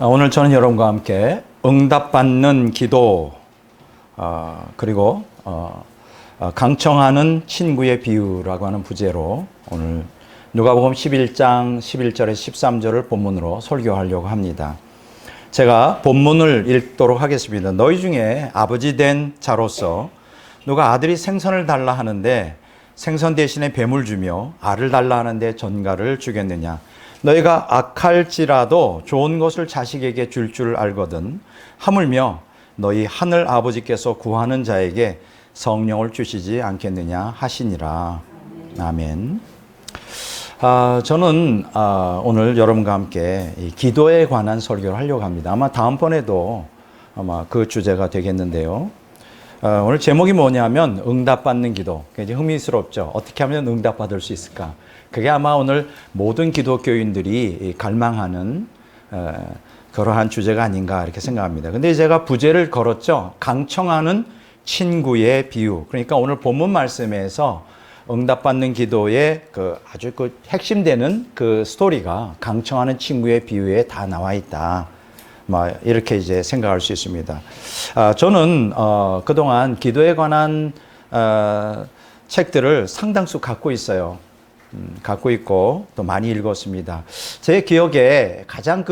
오늘 저는 여러분과 함께 응답받는 기도 그리고 강청하는 친구의 비유라고 하는 부제로 오늘 누가복음 11장 11절에 13절을 본문으로 설교하려고 합니다. 제가 본문을 읽도록 하겠습니다. 너희 중에 아버지 된 자로서 누가 아들이 생선을 달라 하는데 생선 대신에 뱀을 주며 알을 달라 하는데 전갈을 주겠느냐. 너희가 악할지라도 좋은 것을 자식에게 줄 알거든 하물며 너희 하늘 아버지께서 구하는 자에게 성령을 주시지 않겠느냐 하시니라. 아멘. 저는 오늘 여러분과 함께 이 기도에 관한 설교를 하려고 합니다. 아마 다음번에도 아마 그 주제가 되겠는데요. 오늘 제목이 뭐냐면 응답받는 기도. 굉장히 흥미스럽죠. 어떻게 하면 응답받을 수 있을까? 그게 아마 오늘 모든 기독교인들이 갈망하는 그러한 주제가 아닌가 이렇게 생각합니다. 근데 제가 부제를 걸었죠. 강청하는 친구의 비유. 그러니까 오늘 본문 말씀에서 응답받는 기도의 아주 핵심되는 그 스토리가 강청하는 친구의 비유에 다 나와 있다. 이렇게 이제 생각할 수 있습니다. 저는 그동안 기도에 관한 책들을 상당수 갖고 있어요. 갖고 있고 또 많이 읽었습니다. 제 기억에 가장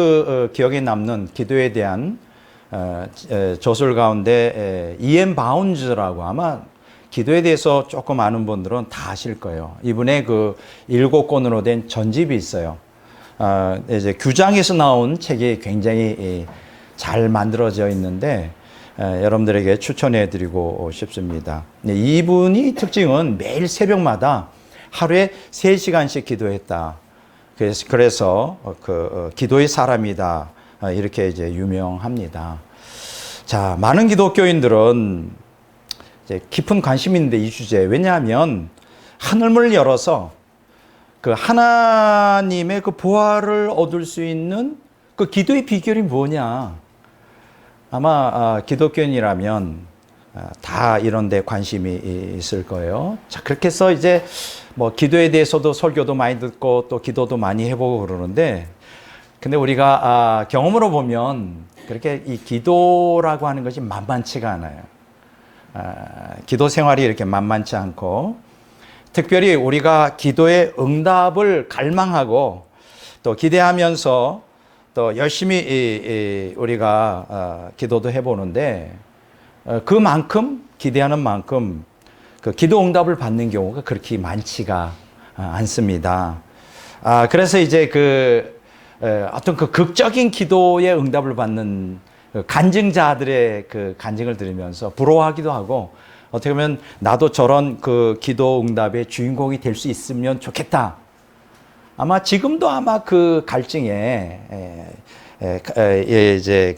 기억에 남는 기도에 대한 저술 가운데 E.M. 바운즈라고 아마 기도에 대해서 조금 아는 분들은 다 아실 거예요. 이분의 7권으로 된 전집이 있어요. 이제 규장에서 나온 책이 굉장히 잘 만들어져 있는데 여러분들에게 추천해 드리고 싶습니다. 이분이 특징은 매일 새벽마다 하루에 3시간씩 기도했다. 그래서 기도의 사람이다. 이렇게 이제 유명합니다. 자, 많은 기독교인들은 이제 깊은 관심이 있는데 이 주제에. 왜냐하면 하늘문을 열어서 하나님의 보화를 얻을 수 있는 기도의 비결이 뭐냐. 아마 기독교인이라면 다 이런 데 관심이 있을 거예요. 자, 그렇게 해서 이제 기도에 대해서도 설교도 많이 듣고 또 기도도 많이 해보고 그러는데, 근데 우리가 경험으로 보면 그렇게 이 기도라고 하는 것이 만만치가 않아요. 기도 생활이 이렇게 만만치 않고, 특별히 우리가 기도의 응답을 갈망하고 또 기대하면서 또 열심히 우리가 기도도 해보는데, 그만큼 기대하는 만큼 기도 응답을 받는 경우가 그렇게 많지가 않습니다. 그래서 이제 어떤 극적인 기도의 응답을 받는 간증자들의 간증을 들으면서 부러워하기도 하고, 어떻게 보면 나도 저런 기도 응답의 주인공이 될 수 있으면 좋겠다. 아마 지금도 아마 갈증에 이제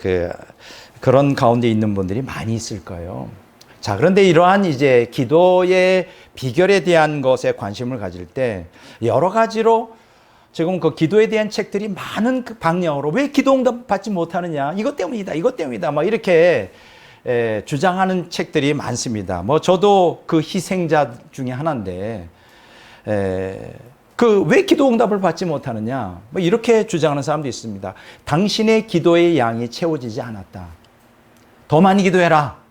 그런 가운데 있는 분들이 많이 있을 거예요. 자, 그런데 이러한 이제 기도의 비결에 대한 것에 관심을 가질 때 여러 가지로 지금 기도에 대한 책들이 많은 방향으로 왜 기도 응답 받지 못하느냐, 이것 때문이다, 이것 때문이다, 이렇게 주장하는 책들이 많습니다. 저도 희생자 중에 하나인데, 왜 기도 응답을 받지 못하느냐, 이렇게 주장하는 사람도 있습니다. 당신의 기도의 양이 채워지지 않았다. 더 많이 기도해라.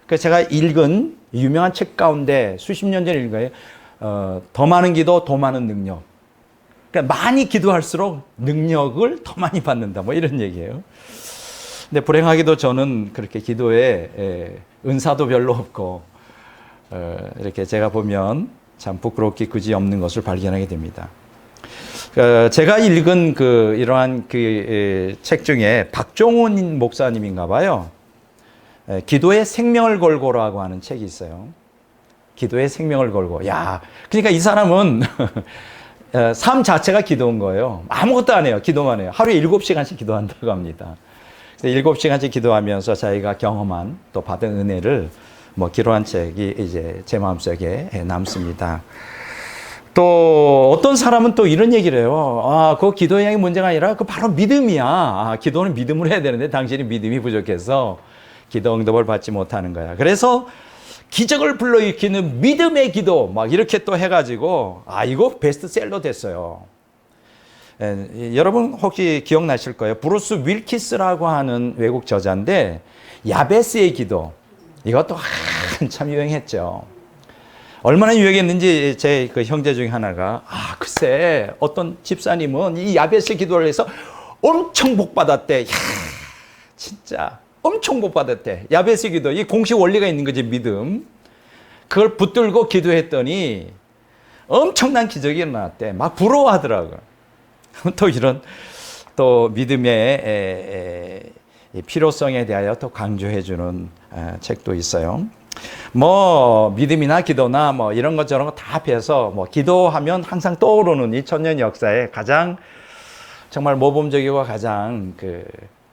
그래서 제가 읽은 유명한 책 가운데 수십 년 전에 읽은 거예요. 더 많은 기도, 더 많은 능력. 그러니까 많이 기도할수록 능력을 더 많이 받는다. 이런 얘기예요. 근데 불행하게도 저는 그렇게 기도에 은사도 별로 없고, 이렇게 제가 보면 참 부끄럽기 그지없는 것을 발견하게 됩니다. 제가 읽은 이러한 책 중에 박종훈 목사님인가 봐요. 기도의 생명을 걸고라고 하는 책이 있어요. 기도의 생명을 걸고. 야, 그러니까 이 사람은 삶 자체가 기도인 거예요. 아무것도 안 해요. 기도만 해요. 하루에 7시간씩 기도한다고 합니다. 7시간씩 기도하면서 자기가 경험한 또 받은 은혜를 기록한 책이 이제 제 마음속에 남습니다. 또 어떤 사람은 또 이런 얘기를 해요. 기도의 양이 문제가 아니라 바로 믿음이야. 기도는 믿음으로 해야 되는데 당신이 믿음이 부족해서 기도 응답을 받지 못하는 거야. 그래서 기적을 불러일으키는 믿음의 기도 이렇게 또 해가지고 이거 베스트셀러 됐어요. 여러분 혹시 기억나실 거예요. 브루스 윌키스라고 하는 외국 저자인데 야베스의 기도 이것도 한참 유행했죠. 얼마나 유행했는지 제 그 형제 중에 하나가 글쎄 어떤 집사님은 이 야베스 기도를 해서 엄청 복 받았대. 야, 진짜 엄청 복 받았대. 야베스 기도 이 공식 원리가 있는 거지 믿음. 그걸 붙들고 기도했더니 엄청난 기적이 일어났대. 막 부러워하더라고요. 또 이런 또 믿음의 필요성에 대하여 또 강조해주는 책도 있어요. 뭐 믿음이나 기도나 뭐 이런 것 저런 거 다 합해서 뭐 기도하면 항상 떠오르는 이 천년 역사에 가장 정말 모범적이고 가장 그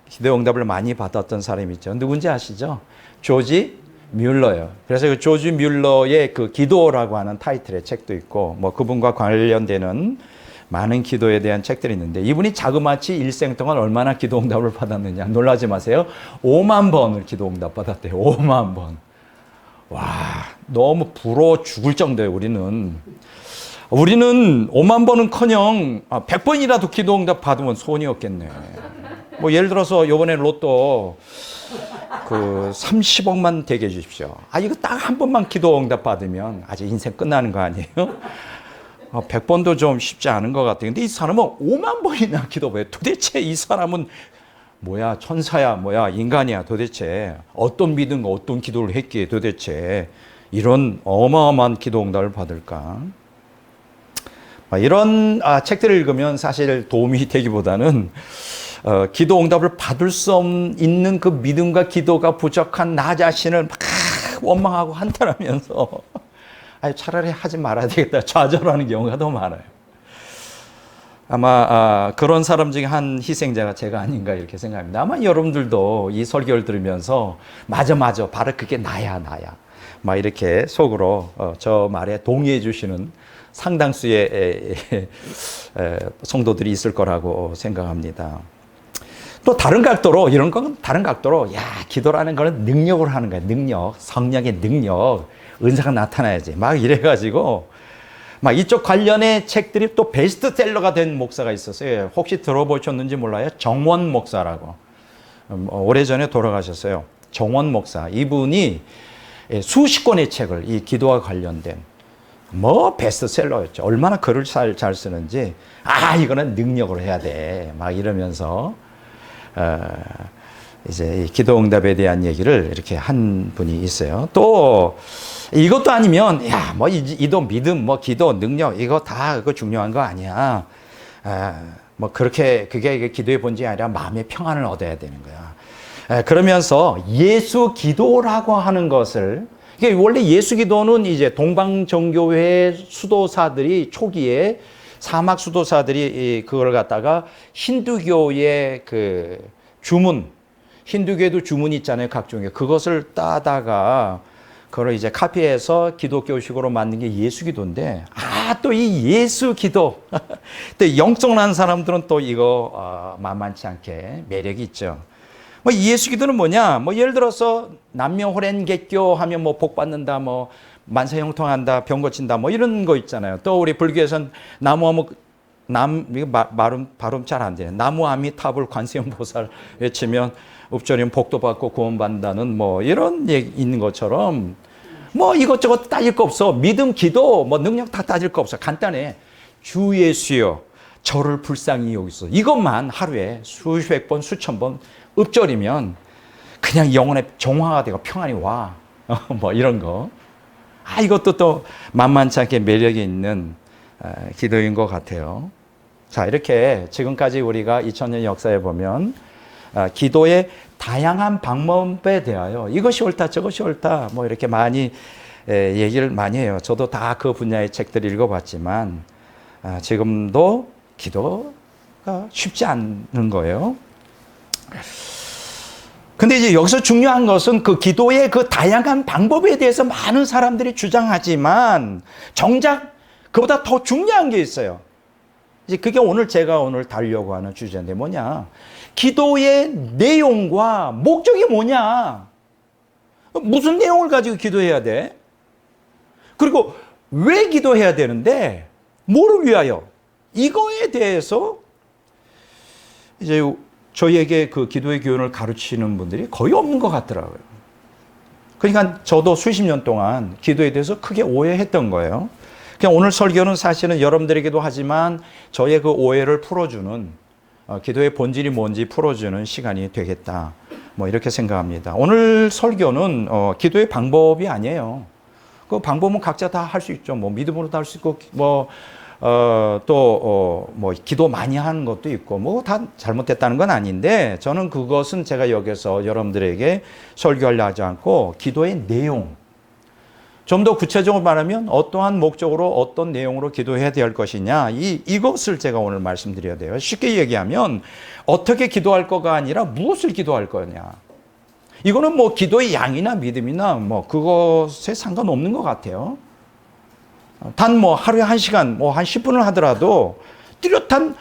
기도 응답을 많이 받았던 사람이 있죠. 누군지 아시죠? 조지 뮬러요. 그래서 그 조지 뮬러의 그 기도라고 하는 타이틀의 책도 있고 뭐 그분과 관련되는 많은 기도에 대한 책들이 있는데 이분이 자그마치 일생 동안 얼마나 기도 응답을 받았느냐 놀라지 마세요. 5만 번을 기도 응답 받았대요. 5만 번. 와, 너무 부러워 죽을 정도예요. 우리는 5만 번은커녕 100번이라도 기도 응답 받으면 소원이 없겠네. 뭐 예를 들어서 이번에 로또 그 30억만 되게 해주십시오. 이거 딱 한 번만 기도 응답 받으면 아직 인생 끝나는 거 아니에요? 100번도 좀 쉽지 않은 것 같아요. 근데 이 사람은 5만 번이나 기도해요. 도대체 이 사람은 뭐야, 천사야, 뭐야, 인간이야, 도대체 어떤 믿음과 어떤 기도를 했기에 도대체 이런 어마어마한 기도 응답을 받을까? 이런 책들을 읽으면 사실 도움이 되기보다는 기도 응답을 받을 수 있는 그 믿음과 기도가 부족한 나 자신을 막 원망하고 한탄하면서 차라리 하지 말아야 되겠다 좌절하는 경우가 더 많아요. 아마 그런 사람 중에 한 희생자가 제가 아닌가 이렇게 생각합니다. 아마 여러분들도 이 설교를 들으면서 맞아 바로 그게 나야 막 이렇게 속으로 저 말에 동의해 주시는 상당수의 성도들이 있을 거라고 생각합니다. 또 다른 각도로 이런 건 다른 각도로 기도라는 거는 능력으로 하는 거야. 능력, 성령의 능력, 은사가 나타나야지. 막 이래가지고 막 이쪽 관련의 책들이 또 베스트셀러가 된 목사가 있었어요. 혹시 들어보셨는지 몰라요. 정원 목사라고. 오래전에 돌아가셨어요. 정원 목사. 이분이 수십 권의 책을 이 기도와 관련된 뭐 베스트셀러였죠. 얼마나 글을 잘 쓰는지 이거는 능력으로 해야 돼. 막 이러면서 이제 기도 응답에 대한 얘기를 이렇게 한 분이 있어요. 또 이것도 아니면 뭐 이도 믿음, 뭐 기도, 능력 이거 다 그거 중요한 거 아니야. 뭐 그렇게 그게 기도의 본질이 아니라 마음의 평안을 얻어야 되는 거야. 그러면서 예수 기도라고 하는 것을 이게 원래 예수 기도는 이제 동방 정교회 수도사들이 초기에 사막 수도사들이 그걸 갖다가 힌두교의 그 주문, 힌두교에도 주문이 있잖아요. 각종의 그것을 따다가 그걸 이제 카피해서 기독교식으로 만든 게 예수 기도인데 또 이 예수 기도 또 영성난 사람들은 또 이거 만만치 않게 매력이 있죠. 뭐 예수 기도는 뭐냐? 뭐 예를 들어서 남녀 호렌개교 하면 뭐 복 받는다, 뭐 만사 형통한다, 병 고친다, 뭐 이런 거 있잖아요. 또 우리 불교에서는 발음 잘 안 되네. 나무 아미타불 관세음보살 외치면 읍조리면 복도 받고 구원받는다는 뭐 이런 얘기 있는 것처럼 뭐 이것저것 따질 거 없어. 믿음, 기도, 뭐 능력 다 따질 거 없어. 간단해. 주 예수여 저를 불쌍히 여기소. 이것만 하루에 수백 번, 수천 번 읍조리면 그냥 영혼의 정화가 되고 평안이 와. 뭐 이런 거. 이것도 또 만만치 않게 매력이 있는 기도인 것 같아요. 자, 이렇게 지금까지 우리가 2000년 역사에 보면 기도의 다양한 방법에 대하여 이것이 옳다 저것이 옳다 뭐 이렇게 많이 얘기를 많이 해요. 저도 다 그 분야의 책들을 읽어봤지만 지금도 기도가 쉽지 않은 거예요. 근데 이제 여기서 중요한 것은 그 기도의 그 다양한 방법에 대해서 많은 사람들이 주장하지만 정작 그보다 더 중요한 게 있어요. 이제 그게 제가 오늘 다루려고 하는 주제인데 뭐냐? 기도의 내용과 목적이 뭐냐? 무슨 내용을 가지고 기도해야 돼? 그리고 왜 기도해야 되는데? 뭐를 위하여? 이거에 대해서 이제 저희에게 그 기도의 교훈을 가르치는 분들이 거의 없는 것 같더라고요. 그러니까 저도 수십 년 동안 기도에 대해서 크게 오해했던 거예요. 그냥 오늘 설교는 사실은 여러분들에게도 하지만 저의 그 오해를 풀어주는 기도의 본질이 뭔지 풀어주는 시간이 되겠다. 뭐 이렇게 생각합니다. 오늘 설교는 기도의 방법이 아니에요. 그 방법은 각자 다 할 수 있죠. 뭐 믿음으로 다 할 수 있고 뭐 기도 많이 하는 것도 있고, 뭐, 다 잘못됐다는 건 아닌데, 저는 그것은 제가 여기서 여러분들에게 설교하려 하지 않고, 기도의 내용. 좀 더 구체적으로 말하면, 어떠한 목적으로 어떤 내용으로 기도해야 될 것이냐, 이것을 제가 오늘 말씀드려야 돼요. 쉽게 얘기하면, 어떻게 기도할 거가 아니라 무엇을 기도할 거냐. 이거는 뭐, 기도의 양이나 믿음이나 뭐, 그것에 상관없는 것 같아요. 단 뭐 하루에 1시간, 뭐 한 10분을 하더라도 뚜렷한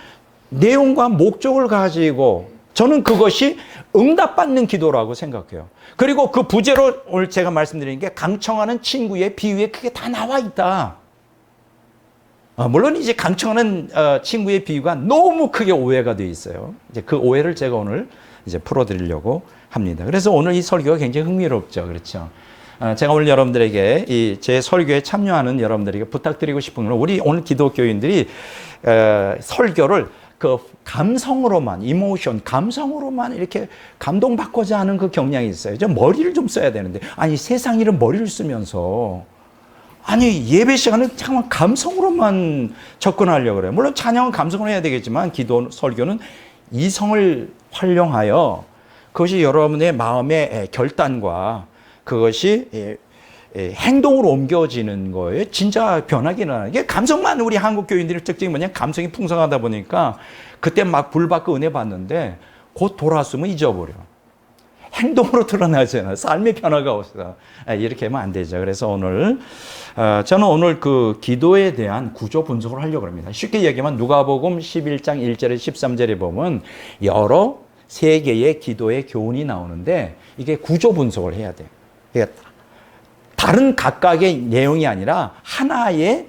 내용과 목적을 가지고 저는 그것이 응답받는 기도라고 생각해요. 그리고 그 부제로 오늘 제가 말씀드리는 게 강청하는 친구의 비유에 그게 다 나와 있다. 물론 이제 강청하는 친구의 비유가 너무 크게 오해가 되어 있어요. 이제 그 오해를 제가 오늘 이제 풀어드리려고 합니다. 그래서 오늘 이 설교가 굉장히 흥미롭죠. 그렇죠. 제가 오늘 여러분들에게 제 설교에 참여하는 여러분들에게 부탁드리고 싶은 건 우리 오늘 기독교인들이 설교를 그 감성으로만, 감성으로만 이렇게 감동받고자 하는 그 경향이 있어요. 좀 머리를 좀 써야 되는데, 아니 세상 일은 머리를 쓰면서 아니 예배 시간은 잠깐 감성으로만 접근하려고 그래요. 물론 찬양은 감성으로 해야 되겠지만 기도 설교는 이성을 활용하여 그것이 여러분의 마음의 결단과 그것이 행동으로 옮겨지는 거예요. 진짜 변하기 일어나는 게 감성만 우리 한국 교인들의 특징이 뭐냐? 감성이 풍성하다 보니까 그때 막 불 받고 은혜 받는데 곧 돌아왔으면 잊어버려. 행동으로 드러나잖아요. 삶의 변화가 없어. 이렇게 하면 안 되죠. 그래서 오늘 저는 오늘 그 기도에 대한 구조 분석을 하려고 합니다. 쉽게 얘기하면 누가복음 11장 1절에 13절에 보면 여러 세 개의 기도의 교훈이 나오는데 이게 구조 분석을 해야 돼요. 다른 각각의 내용이 아니라 하나의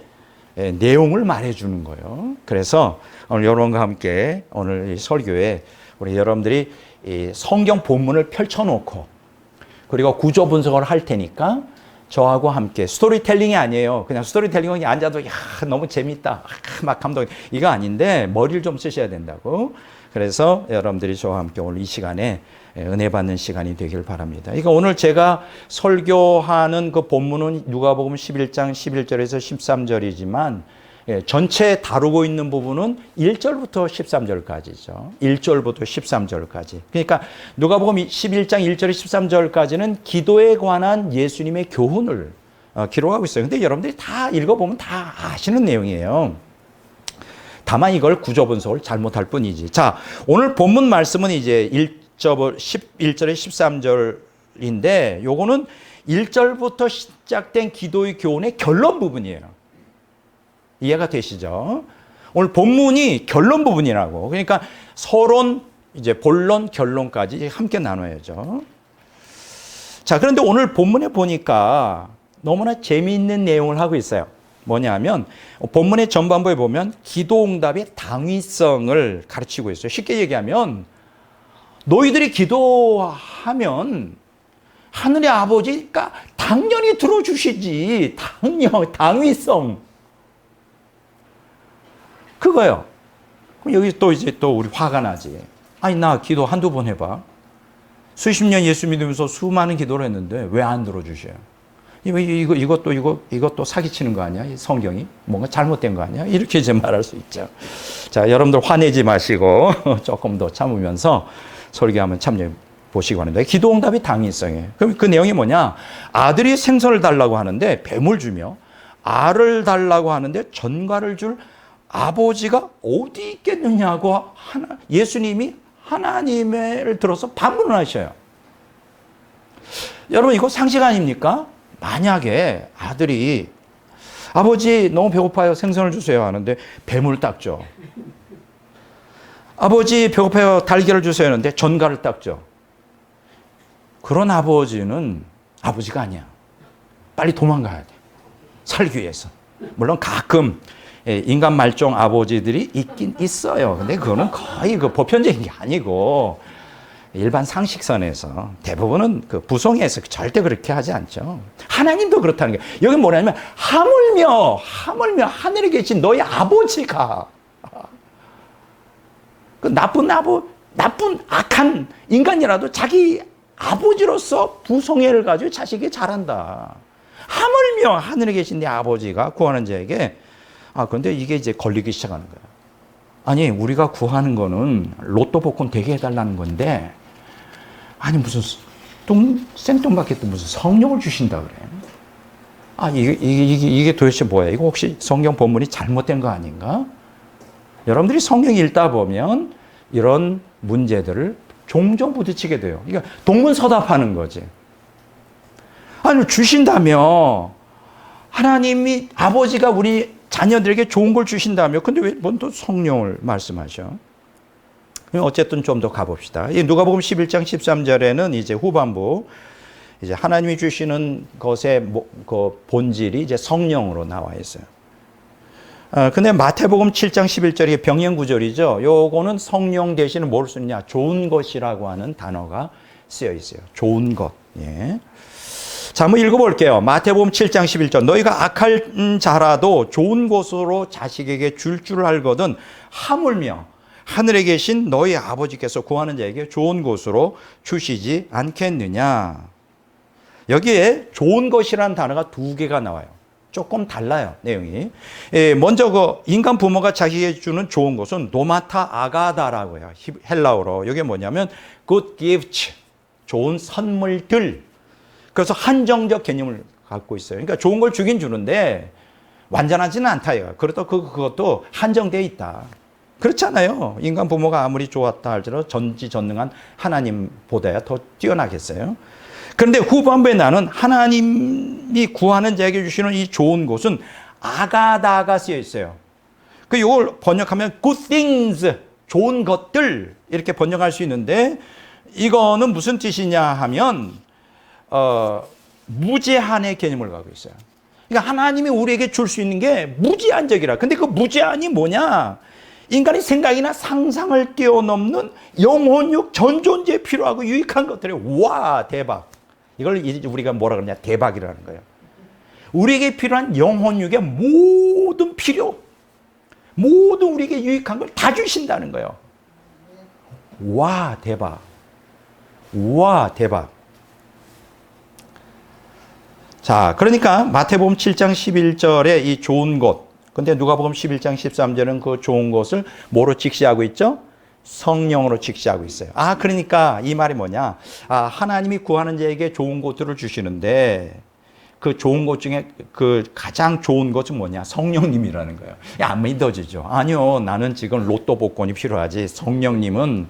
내용을 말해주는 거예요. 그래서 오늘 여러분과 함께 오늘 이 설교에 우리 여러분들이 이 성경 본문을 펼쳐놓고 그리고 구조 분석을 할 테니까 저하고 함께 스토리텔링이 아니에요. 그냥 스토리텔링은 앉아도 야 너무 재밌다 막 감동 이거 아닌데 머리를 좀 쓰셔야 된다고. 그래서 여러분들이 저와 함께 오늘 이 시간에 은혜 받는 시간이 되길 바랍니다. 그러니까 오늘 제가 설교하는 그 본문은 누가복음 11장 11절에서 13절이지만 전체 다루고 있는 부분은 1절부터 13절까지죠. 1절부터 13절까지. 그러니까 누가복음 11장 1절 13절까지는 기도에 관한 예수님의 교훈을 기록하고 있어요. 근데 여러분들이 다 읽어보면 다 아시는 내용이에요. 다만 이걸 구조 분석을 잘못할 뿐이지. 자, 오늘 본문 말씀은 이제 11절에 13절인데 요거는 1절부터 시작된 기도의 교훈의 결론 부분이에요. 이해가 되시죠? 오늘 본문이 결론 부분이라고. 그러니까 서론, 이제 본론, 결론까지 함께 나눠야죠. 자, 그런데 오늘 본문에 보니까 너무나 재미있는 내용을 하고 있어요. 뭐냐면 본문의 전반부에 보면 기도 응답의 당위성을 가르치고 있어요. 쉽게 얘기하면 너희들이 기도하면 하늘의 아버지가 당연히 들어주시지. 당위성. 그거요. 그럼 여기 또 이제 또 우리 화가 나지. 아니, 나 기도 한두 번 해봐. 수십 년 예수 믿으면서 수많은 기도를 했는데 왜 안 들어주셔요? 이것도 사기치는 거 아니야? 성경이? 뭔가 잘못된 거 아니야? 이렇게 이제 말할 수 있죠. 자, 여러분들 화내지 마시고 조금 더 참으면서 설교 한번 참여해 보시기 바랍니다. 기도 응답이 당위성이에요. 그럼 그 내용이 뭐냐? 아들이 생선을 달라고 하는데 뱀을 주며 알을 달라고 하는데 전갈을 줄 아버지가 어디 있겠느냐고 예수님이 하나님을 들어서 반문을 하셔요. 여러분 이거 상식 아닙니까? 만약에 아들이 아버지 너무 배고파요 생선을 주세요 하는데 뱀을 닦죠. 아버지 배고파요 달걀을 주세요 하는데 전갈을 닦죠. 그런 아버지는 아버지가 아니야. 빨리 도망가야 돼. 살기 위해서. 물론 가끔 인간 말종 아버지들이 있긴 있어요. 근데 그거는 거의 그 보편적인 게 아니고 일반 상식선에서 대부분은 그 부성에서 절대 그렇게 하지 않죠. 하나님도 그렇다는 게 여기 뭐냐면 하물며 하늘에 계신 너희 아버지가 그 나쁜 악한 인간이라도 자기 아버지로서 부성애를 가지고 자식이 잘한다. 하물며 하늘에 계신 네 아버지가 구하는 자에게 그런데 이게 이제 걸리기 시작하는 거야. 아니 우리가 구하는 거는 로또 복권 되게 해달라는 건데 아니 무슨 생뚱맞게 또 무슨 성령을 주신다 그래. 이게 도대체 뭐야? 이거 혹시 성경 본문이 잘못된 거 아닌가? 여러분들이 성경 읽다 보면 이런 문제들을 종종 부딪히게 돼요. 그러니까 동문서답하는 거지. 아니 주신다며 하나님이 아버지가 우리 자녀들에게 좋은 걸 주신다며 근데 왜 뭔 또 성령을 말씀하셔? 어쨌든 좀 더 가봅시다. 누가복음 11장 13절에는 이제 후반부 이제 하나님이 주시는 것의 그 본질이 이제 성령으로 나와 있어요. 근데 마태복음 7장 11절이 병행 구절이죠. 요거는 성령 대신에 뭘 쓰느냐? 좋은 것이라고 하는 단어가 쓰여 있어요. 좋은 것. 예. 자, 한번 읽어볼게요. 마태복음 7장 11절. 너희가 악할 자라도 좋은 것으로 자식에게 줄 알거든 하물며 하늘에 계신 너희 아버지께서 구하는 자에게 좋은 것으로 주시지 않겠느냐. 여기에 좋은 것이라는 단어가 두 개가 나와요. 조금 달라요, 내용이. 먼저 그 인간 부모가 자기에게 주는 좋은 것은 노마타 아가다라고 해요. 헬라어로. 이게 뭐냐면 good gifts, 좋은 선물들. 그래서 한정적 개념을 갖고 있어요. 그러니까 좋은 걸 주긴 주는데 완전하지는 않다요. 그렇다고 그것도 한정되어 있다. 그렇잖아요. 인간 부모가 아무리 좋았다 할지라도 전지전능한 하나님보다야 더 뛰어나겠어요. 그런데 후반부에 나는 하나님이 구하는 자에게 주시는 이 좋은 것은 아가다가 쓰여 있어요. 이걸 번역하면 good things, 좋은 것들 이렇게 번역할 수 있는데 이거는 무슨 뜻이냐 하면 무제한의 개념을 갖고 있어요. 그러니까 하나님이 우리에게 줄 수 있는 게 무제한적이라. 근데 그 무제한이 뭐냐? 인간의 생각이나 상상을 뛰어넘는 영혼육 전존재에 필요하고 유익한 것들이 와 대박. 이걸 우리가 뭐라 그러냐? 대박이라는 거예요. 우리에게 필요한 영혼육의 모든 필요, 모든 우리에게 유익한 걸 다 주신다는 거예요. 와 대박. 와 대박. 자, 그러니까 마태복음 7장 11절에 이 좋은 것, 근데 누가복음 11장 13절은 그 좋은 것을 뭐로 직시하고 있죠? 성령으로 직시하고 있어요. 그러니까 이 말이 뭐냐? 하나님이 구하는 자에게 좋은 것들을 주시는데 그 좋은 것 중에 그 가장 좋은 것은 뭐냐? 성령님이라는 거예요. 안 믿어지죠? 아니요, 나는 지금 로또 복권이 필요하지. 성령님을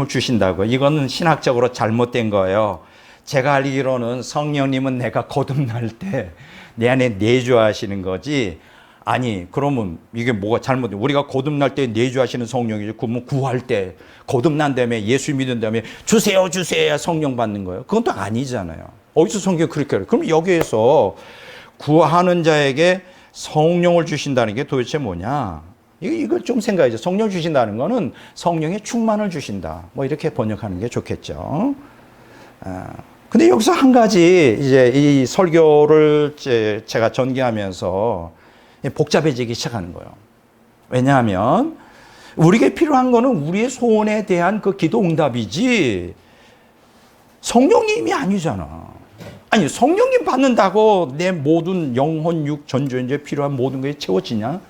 주신다고. 이거는 신학적으로 잘못된 거예요. 제가 알기로는 성령님은 내가 거듭날 때 내 안에 내주하시는 거지. 아니 그러면 이게 뭐가 잘못돼? 우리가 거듭날 때 내주하시는 성령이죠. 그러면 구할 때 거듭난 다음에 예수 믿은 다음에 주세요 성령 받는 거예요. 그건 또 아니잖아요. 어디서 성경이 그렇게 해요? 그럼 여기에서 구하는 자에게 성령을 주신다는 게 도대체 뭐냐? 이걸 좀 생각해야죠. 성령 주신다는 거는 성령의 충만을 주신다. 뭐 이렇게 번역하는 게 좋겠죠. 근데 여기서 한 가지 이제 이 설교를 제가 전개하면서 복잡해지기 시작하는 거예요. 왜냐하면 우리에게 필요한 거는 우리의 소원에 대한 그 기도 응답이지 성령님이 아니잖아. 아니 성령님 받는다고 내 모든 영혼, 육, 전존재 필요한 모든 것이 채워지냐?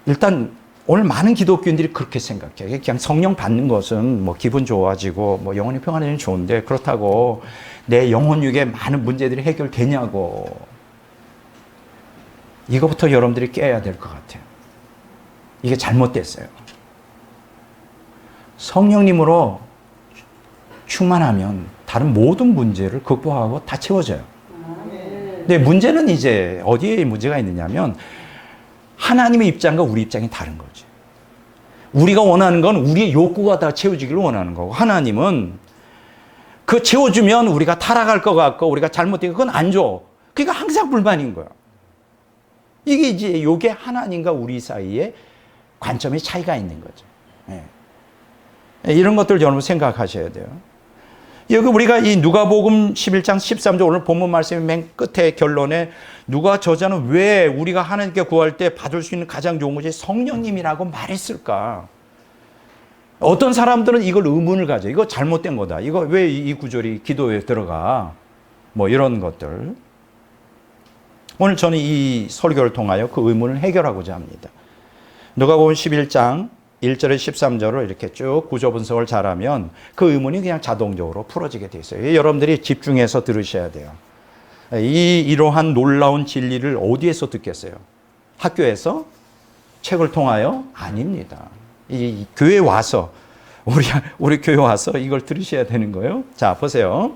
일단 오늘 많은 기독교인들이 그렇게 생각해요. 그냥 성령 받는 것은 뭐 기분 좋아지고 뭐 영혼이 평안해지면 좋은데 그렇다고 내 영혼 육의 많은 문제들이 해결되냐고. 이거부터 여러분들이 깨야 될 것 같아요. 이게 잘못됐어요. 성령님으로 충만하면 다른 모든 문제를 극복하고 다 채워져요. 근데 문제는 이제 어디에 문제가 있느냐면 하나님의 입장과 우리 입장이 다른 거지. 우리가 원하는 건 우리의 욕구가 다 채워지기를 원하는 거고 하나님은 그 채워주면 우리가 타락할 것 같고 우리가 잘못되고 그건 안 줘. 그러니까 항상 불만인 거야. 이게 이제 요게 하나님과 우리 사이에 관점의 차이가 있는 거죠. 예. 이런 것들 여러분 생각하셔야 돼요. 여기 우리가 이 누가복음 11장 13절 오늘 본문 말씀의 맨 끝에 결론에 누가 저자는 왜 우리가 하나님께 구할 때 받을 수 있는 가장 좋은 것이 성령님이라고 말했을까? 어떤 사람들은 이걸 의문을 가져. 이거 잘못된 거다. 이거 왜 이 구절이 기도에 들어가? 뭐 이런 것들. 오늘 저는 이 설교를 통하여 그 의문을 해결하고자 합니다. 누가복음 11장 1절에 13절을 이렇게 쭉 구조 분석을 잘하면 그 의문이 그냥 자동적으로 풀어지게 돼 있어요. 여러분들이 집중해서 들으셔야 돼요. 이러한 놀라운 진리를 어디에서 듣겠어요? 학교에서? 책을 통하여? 아닙니다. 이 교회 와서 우리 교회 와서 이걸 들으셔야 되는 거예요. 자, 보세요.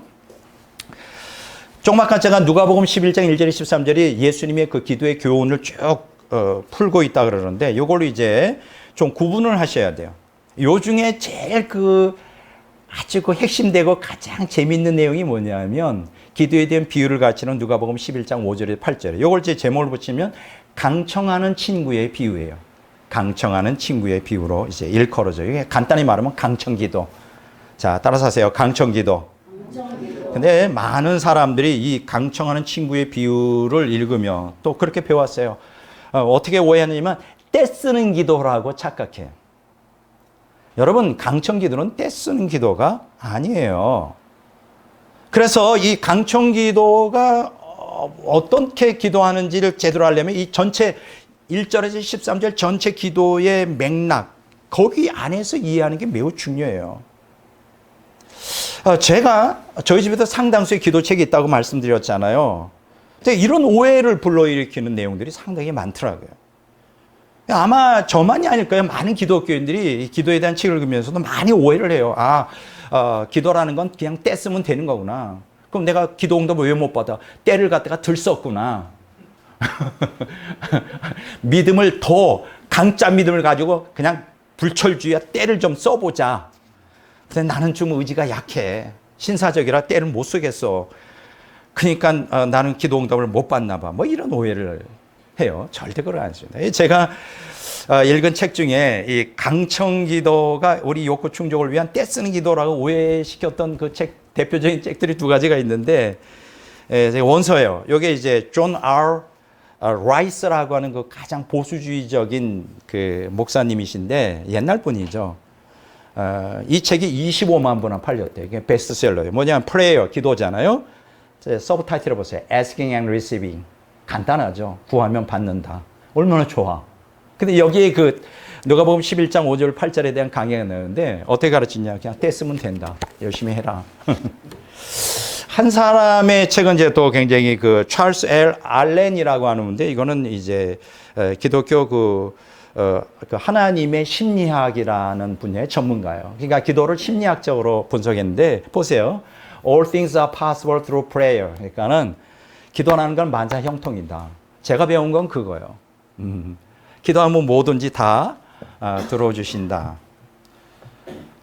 조그맣게 제가 누가복음 11장 1절에 13절이 예수님의 그 기도의 교훈을 쭉 풀고 있다 그러는데 이걸로 이제 좀 구분을 하셔야 돼요. 요 중에 제일 아주 핵심되고 가장 재밌는 내용이 뭐냐면 기도에 대한 비유를 가르치는 누가복음 11장 5절에 8절에 요걸 제 제목을 붙이면 강청하는 친구의 비유예요. 강청하는 친구의 비유로 이제 일컬어져요. 이게 간단히 말하면 강청기도. 자, 따라서 하세요. 강청기도. 근데 많은 사람들이 이 강청하는 친구의 비유를 읽으며 또 그렇게 배웠어요. 어떻게 오해하냐면 떼쓰는 기도라고 착각해요. 여러분, 강청기도는 떼쓰는 기도가 아니에요. 그래서 이 강청기도가 어떻게 기도하는지를 제대로 하려면 이 전체 1절에서 13절 전체 기도의 맥락, 거기 안에서 이해하는 게 매우 중요해요. 제가 저희 집에도 상당수의 기도책이 있다고 말씀드렸잖아요. 이런 오해를 불러일으키는 내용들이 상당히 많더라고요. 아마 저만이 아닐 거예요. 많은 기독교인들이 기도에 대한 책을 읽으면서도 많이 오해를 해요. 기도라는 건 그냥 때 쓰면 되는 거구나. 그럼 내가 기도 응답을 왜 못 받아? 때를 갖다가 들썼구나. 믿음을 더 강짜 믿음을 가지고 그냥 불철주의야 때를 좀 써보자. 근데 나는 좀 의지가 약해. 신사적이라 때를 못 쓰겠어. 그러니까 나는 기도 응답을 못 받나 봐. 뭐 이런 오해를 해요. 절대 그러지 않습니다. 제가 읽은 책 중에 이 강청기도가 우리 욕구 충족을 위한 떼쓰는 기도라고 오해시켰던 그 책 대표적인 책들이 두 가지가 있는데 원서예요. 이게 이제 존 R. 라이스라고 하는 그 가장 보수주의적인 그 목사님이신데 옛날 분이죠. 이 책이 25만 부나 팔렸대요. 이게 베스트셀러예요. 뭐냐면 프레이어, 기도잖아요. 서브타이틀을 보세요. Asking and Receiving. 간단하죠. 구하면 받는다. 얼마나 좋아. 근데 여기에 누가복음 11장 5절 8절에 대한 강의가 나오는데 어떻게 가르치냐. 그냥 떼쓰면 된다. 열심히 해라. 한 사람의 책은 이제 또 굉장히 찰스 L. 알렌이라고 하는 분인데 이거는 이제 기독교 하나님의 심리학이라는 분야의 전문가예요. 그러니까 기도를 심리학적으로 분석했는데 보세요. All things are possible through prayer. 그러니까는 기도하는 건 만사 형통이다. 제가 배운 건 그거예요. 기도하면 뭐든지 다 들어주신다.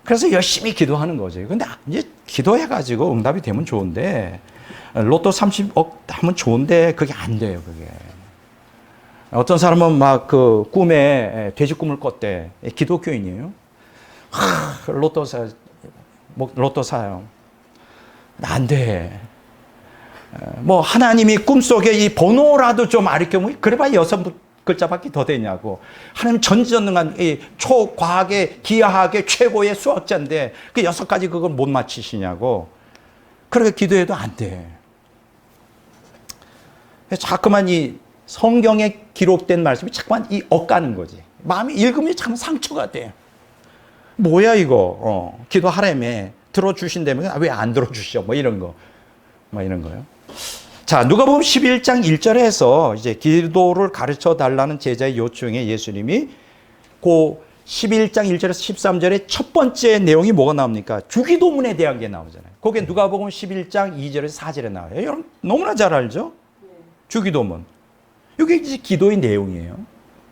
그래서 열심히 기도하는 거죠. 근데 이제 기도해가지고 응답이 되면 좋은데 로또 30억 하면 좋은데 그게 안 돼요. 그게. 어떤 사람은 막 꿈에 돼지 꿈을 꿨대. 기독교인이에요. 로또 사요. 안 돼. 뭐 하나님이 꿈속에 이 번호라도 좀 알려주면 그래봐야 6글자밖에 더 되냐고. 하나님 전지전능한 이 초과학의 기하학의 최고의 수학자인데 그 6가지 그걸 못 맞히시냐고. 그렇게 기도해도 안 돼. 자꾸만 이 성경에 기록된 말씀이 자꾸만 이 엇가는 거지. 마음이 읽으면 참 상처가 돼. 뭐야 이거. 기도하라며. 들어주신다면 왜 안 들어주셔? 뭐 이런 거. 뭐 이런 거요. 자, 누가복음 11장 1절에서 이제 기도를 가르쳐 달라는 제자의 요청에 예수님이 그 11장 1절에서 13절의 첫 번째 내용이 뭐가 나옵니까? 주기도문에 대한 게 나오잖아요. 그게 누가복음 11장 2절에서 4절에 나와요. 여러분 너무나 잘 알죠? 주기도문. 이게 이제 기도의 내용이에요.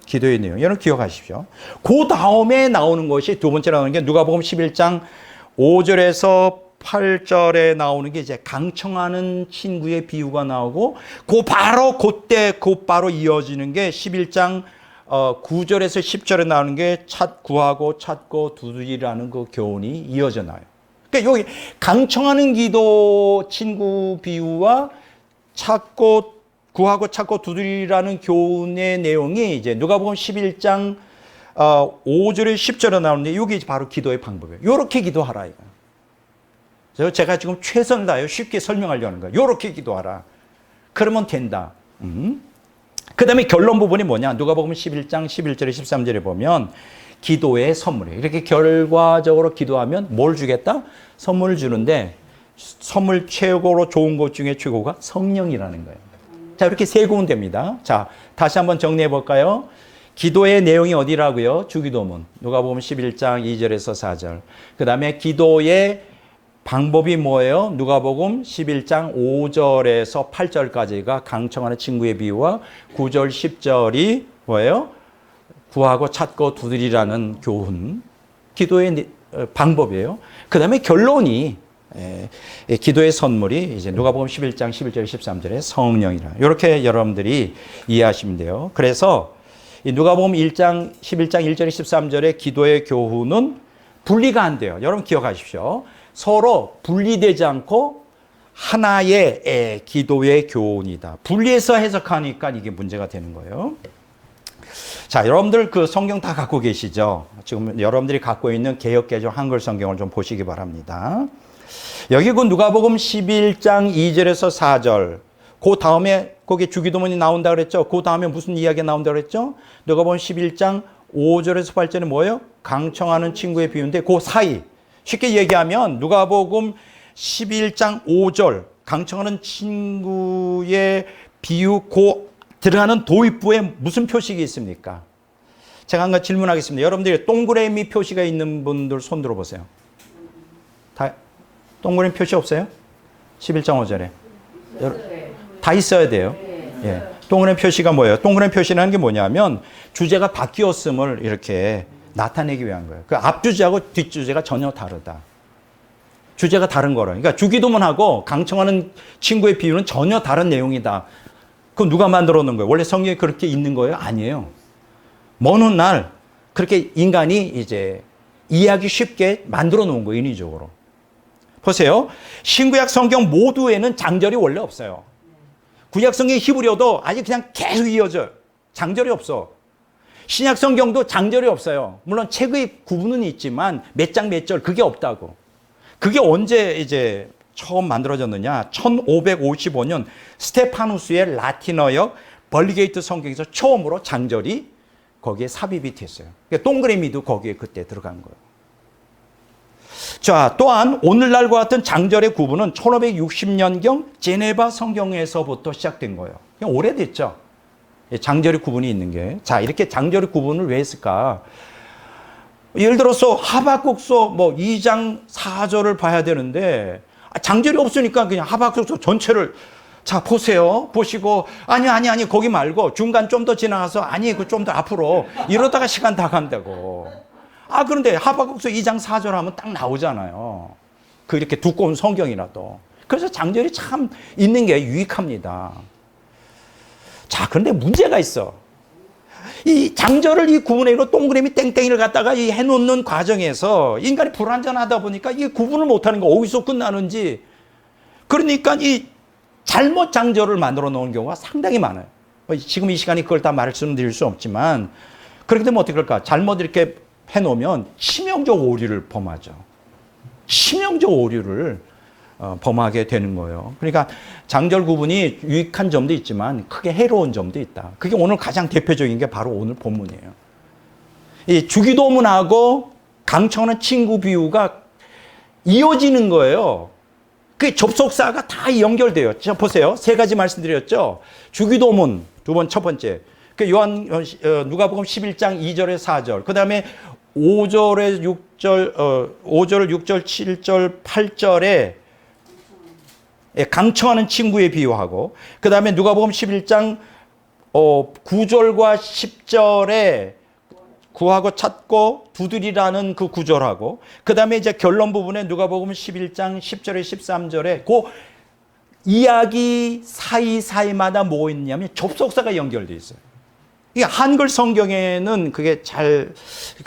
기도의 내용. 여러분 기억하십시오. 그 다음에 나오는 것이 두 번째 나오는 게 누가복음 11장 5절에서 8절에 나오는 게 이제 강청하는 친구의 비유가 나오고 바로 그때 바로 이어지는 게 11장 9절에서 10절에 나오는 게 구하고 찾고 두드리라는 그 교훈이 이어져 나와요. 그러니까 여기 강청하는 기도 친구 비유와 구하고 찾고 두드리라는 교훈의 내용이 이제 누가복음 11장 5절에 10절에 나오는데 이게 바로 기도의 방법이에요. 요렇게 기도하라 이거. 제가 지금 최선을 다해요. 쉽게 설명하려는 거예요. 요렇게 기도하라. 그러면 된다. 그 다음에 결론 부분이 뭐냐. 누가복음 11장 11절에 13절에 보면 기도의 선물이에요. 이렇게 결과적으로 기도하면 뭘 주겠다? 선물을 주는데 선물 최고로 좋은 것 중에 최고가 성령이라는 거예요. 자, 이렇게 세 구문 됩니다. 자, 다시 한번 정리해 볼까요? 기도의 내용이 어디라고요? 주기도문. 누가복음 11장 2절에서 4절. 그 다음에 기도의 방법이 뭐예요? 누가복음 11장 5절에서 8절까지가 강청하는 친구의 비유와 9절, 10절이 뭐예요? 구하고 찾고 두드리라는 교훈. 기도의 방법이에요. 그 다음에 결론이 기도의 선물이 이제 누가복음 11장 11절, 13절의 성령이라. 이렇게 여러분들이 이해하시면 돼요. 그래서 이 누가복음 11장 1절에 13절의 기도의 교훈은 분리가 안 돼요. 여러분 기억하십시오. 서로 분리되지 않고 하나의 기도의 교훈이다. 분리해서 해석하니까 이게 문제가 되는 거예요. 자, 여러분들 그 성경 다 갖고 계시죠? 지금 여러분들이 갖고 있는 개역개정 한글 성경을 좀 보시기 바랍니다. 여기 그 누가복음 11장 2절에서 4절, 그 다음에 거기에 주기도문이 나온다 그랬죠? 그 다음에 무슨 이야기가 나온다 그랬죠? 누가복음 11장 5절에서 8절은 뭐예요? 강청하는 친구의 비유인데 그 사이, 쉽게 얘기하면 누가복음 11장 5절 강청하는 친구의 비유 그 들어가는 도입부에 무슨 표식이 있습니까? 제가 한 가지 질문하겠습니다. 여러분들이 동그라미 표시가 있는 분들 손 들어보세요. 다 동그라미 표시 없어요? 11장 5절에. 다 있어야 돼요. 예. 동그라미 표시가 뭐예요? 동그라미 표시라는 게 뭐냐면 주제가 바뀌었음을 이렇게 나타내기 위한 거예요. 그 앞주제하고 뒷주제가 전혀 다르다. 주제가 다른 거라. 그러니까 주기도문하고 강청하는 친구의 비유는 전혀 다른 내용이다. 그건 누가 만들어 놓은 거예요? 원래 성경에 그렇게 있는 거예요? 아니에요. 먼 훗날 그렇게 인간이 이제 이해하기 쉽게 만들어 놓은 거예요, 인위적으로. 보세요. 신구약 성경 모두에는 장절이 원래 없어요. 구약 성경 히브리어도 아직 그냥 계속 이어져요. 장절이 없어. 신약 성경도 장절이 없어요. 물론 책의 구분은 있지만 몇 장 몇 절 그게 없다고. 그게 언제 이제 처음 만들어졌느냐? 1555년 스테파누스의 라틴어역 벌리게이트 성경에서 처음으로 장절이 거기에 삽입이 됐어요. 그러니까 동그라미도 거기에 그때 들어간 거예요. 자, 또한 오늘날과 같은 장절의 구분은 1560년경 제네바 성경에서부터 시작된 거예요. 그냥 오래됐죠. 장절의 구분이 있는 게. 자, 이렇게 장절의 구분을 왜 했을까? 예를 들어서 하박국서 뭐 2장 4절을 봐야 되는데 장절이 없으니까 그냥 하박국서 전체를 자 보세요. 보시고 아니 거기 말고 중간 좀 더 지나가서 아니 그 좀 더 앞으로 이러다가 시간 다 간다고. 그런데 하박국서 2장 4절 하면 딱 나오잖아요. 그 이렇게 두꺼운 성경이라도. 그래서 장절이 참 있는 게 유익합니다. 자, 그런데 문제가 있어. 이 장절을 이 구분해로 동그라미 땡땡이를 갖다가 이 해놓는 과정에서 인간이 불완전하다 보니까 이게 구분을 못하는 거 어디서 끝나는지. 그러니까 이 잘못 장절을 만들어 놓은 경우가 상당히 많아요. 지금 이 시간이 그걸 다 말씀드릴 수 없지만 그렇게 되면 어떻게 할까? 잘못 이렇게 해놓으면 치명적 오류를 범하죠. 치명적 오류를 범하게 되는 거예요. 그러니까 장절 구분이 유익한 점도 있지만 크게 해로운 점도 있다. 그게 오늘 가장 대표적인 게 바로 오늘 본문이에요. 이 주기도문하고 강청하는 친구 비유가 이어지는 거예요. 그 접속사가 다 연결돼요. 자, 보세요. 세 가지 말씀드렸죠. 주기도문 첫 번째. 그 누가복음 11장 2절에 4절. 그 다음에 5절에 6절, 5절, 6절, 7절, 8절에 강청하는 친구에 비유하고, 그 다음에 누가복음 11장 9절과 10절에 구하고 찾고 두드리라는 그 구절하고 그 다음에 이제 결론 부분에 누가복음 11장 10절에 13절에 그 이야기 사이사이마다 뭐 있냐면 접속사가 연결되어 있어요. 이게 한글 성경에는 그게 잘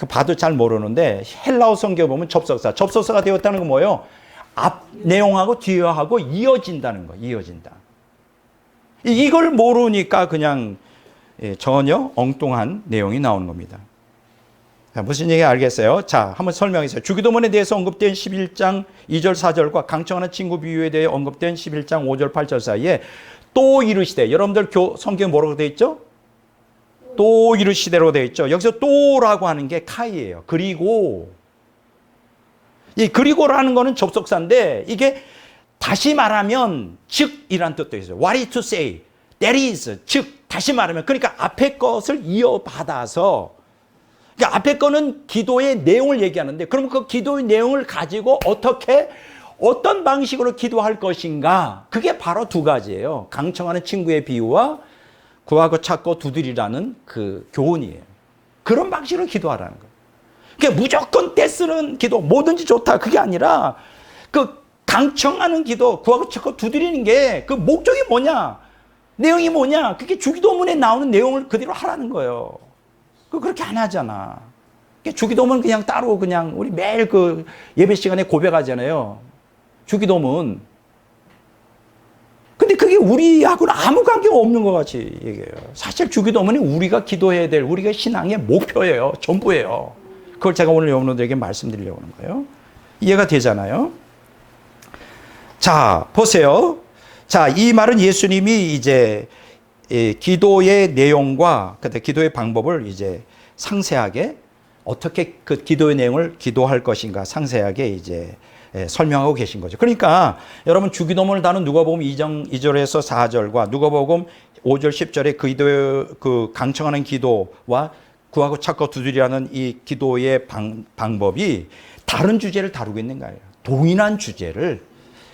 봐도 잘 모르는데 헬라어 성경 보면 접속사가 되었다는 건 뭐예요? 앞 내용하고 뒤하고 이어진다는 거, 이어진다. 이걸 모르니까 그냥 전혀 엉뚱한 내용이 나오는 겁니다. 자, 무슨 얘기 알겠어요? 자, 한번 설명해주세요. 주기도문에 대해서 언급된 11장 2절 4절과 강청하는 친구 비유에 대해 언급된 11장 5절 8절 사이에 또 이르시되, 여러분들 성경 뭐라고 되어 있죠? 또 이르시되로 되어 있죠. 여기서 또라고 하는 게 카이예요. 그리고 이 그리고라는 거는 접속사인데 이게 다시 말하면 즉이란 뜻도 있어요. What is to say? That is. 즉 다시 말하면 그러니까 앞에 것을 이어받아서 그러니까 앞에 거는 기도의 내용을 얘기하는데 그럼 그 기도의 내용을 가지고 어떤 방식으로 기도할 것인가? 그게 바로 두 가지예요. 강청하는 친구의 비유와 구하고 찾고 두드리라는 그 교훈이에요. 그런 방식으로 기도하라는 거예요. 그러니까 무조건 떼쓰는 기도, 뭐든지 좋다. 그게 아니라 그 강청하는 기도, 구하고 찾고 두드리는 게 그 목적이 뭐냐? 내용이 뭐냐? 그게 주기도문에 나오는 내용을 그대로 하라는 거예요. 그렇게 안 하잖아. 주기도문 그냥 따로 그냥 우리 매일 그 예배 시간에 고백하잖아요. 주기도문. 근데 그게 우리하고는 아무 관계가 없는 것 같이 얘기해요. 사실 주기도문이 우리가 기도해야 될 우리가 신앙의 목표예요. 전부예요. 그걸 제가 오늘 여러분들에게 말씀드리려고 하는 거예요. 이해가 되잖아요. 자, 보세요. 자, 이 말은 예수님이 이제 기도의 내용과 그때 기도의 방법을 이제 상세하게 어떻게 그 기도의 내용을 기도할 것인가 상세하게 이제 설명하고 계신 거죠. 그러니까 여러분 주기도문을 다룬 누가복음 2절에서 4절과 누가복음 5절 10절의 그 강청하는 기도와 구하고 찾고 두드리라는 이 기도의 방법이 다른 주제를 다루고 있는 거예요. 동일한 주제를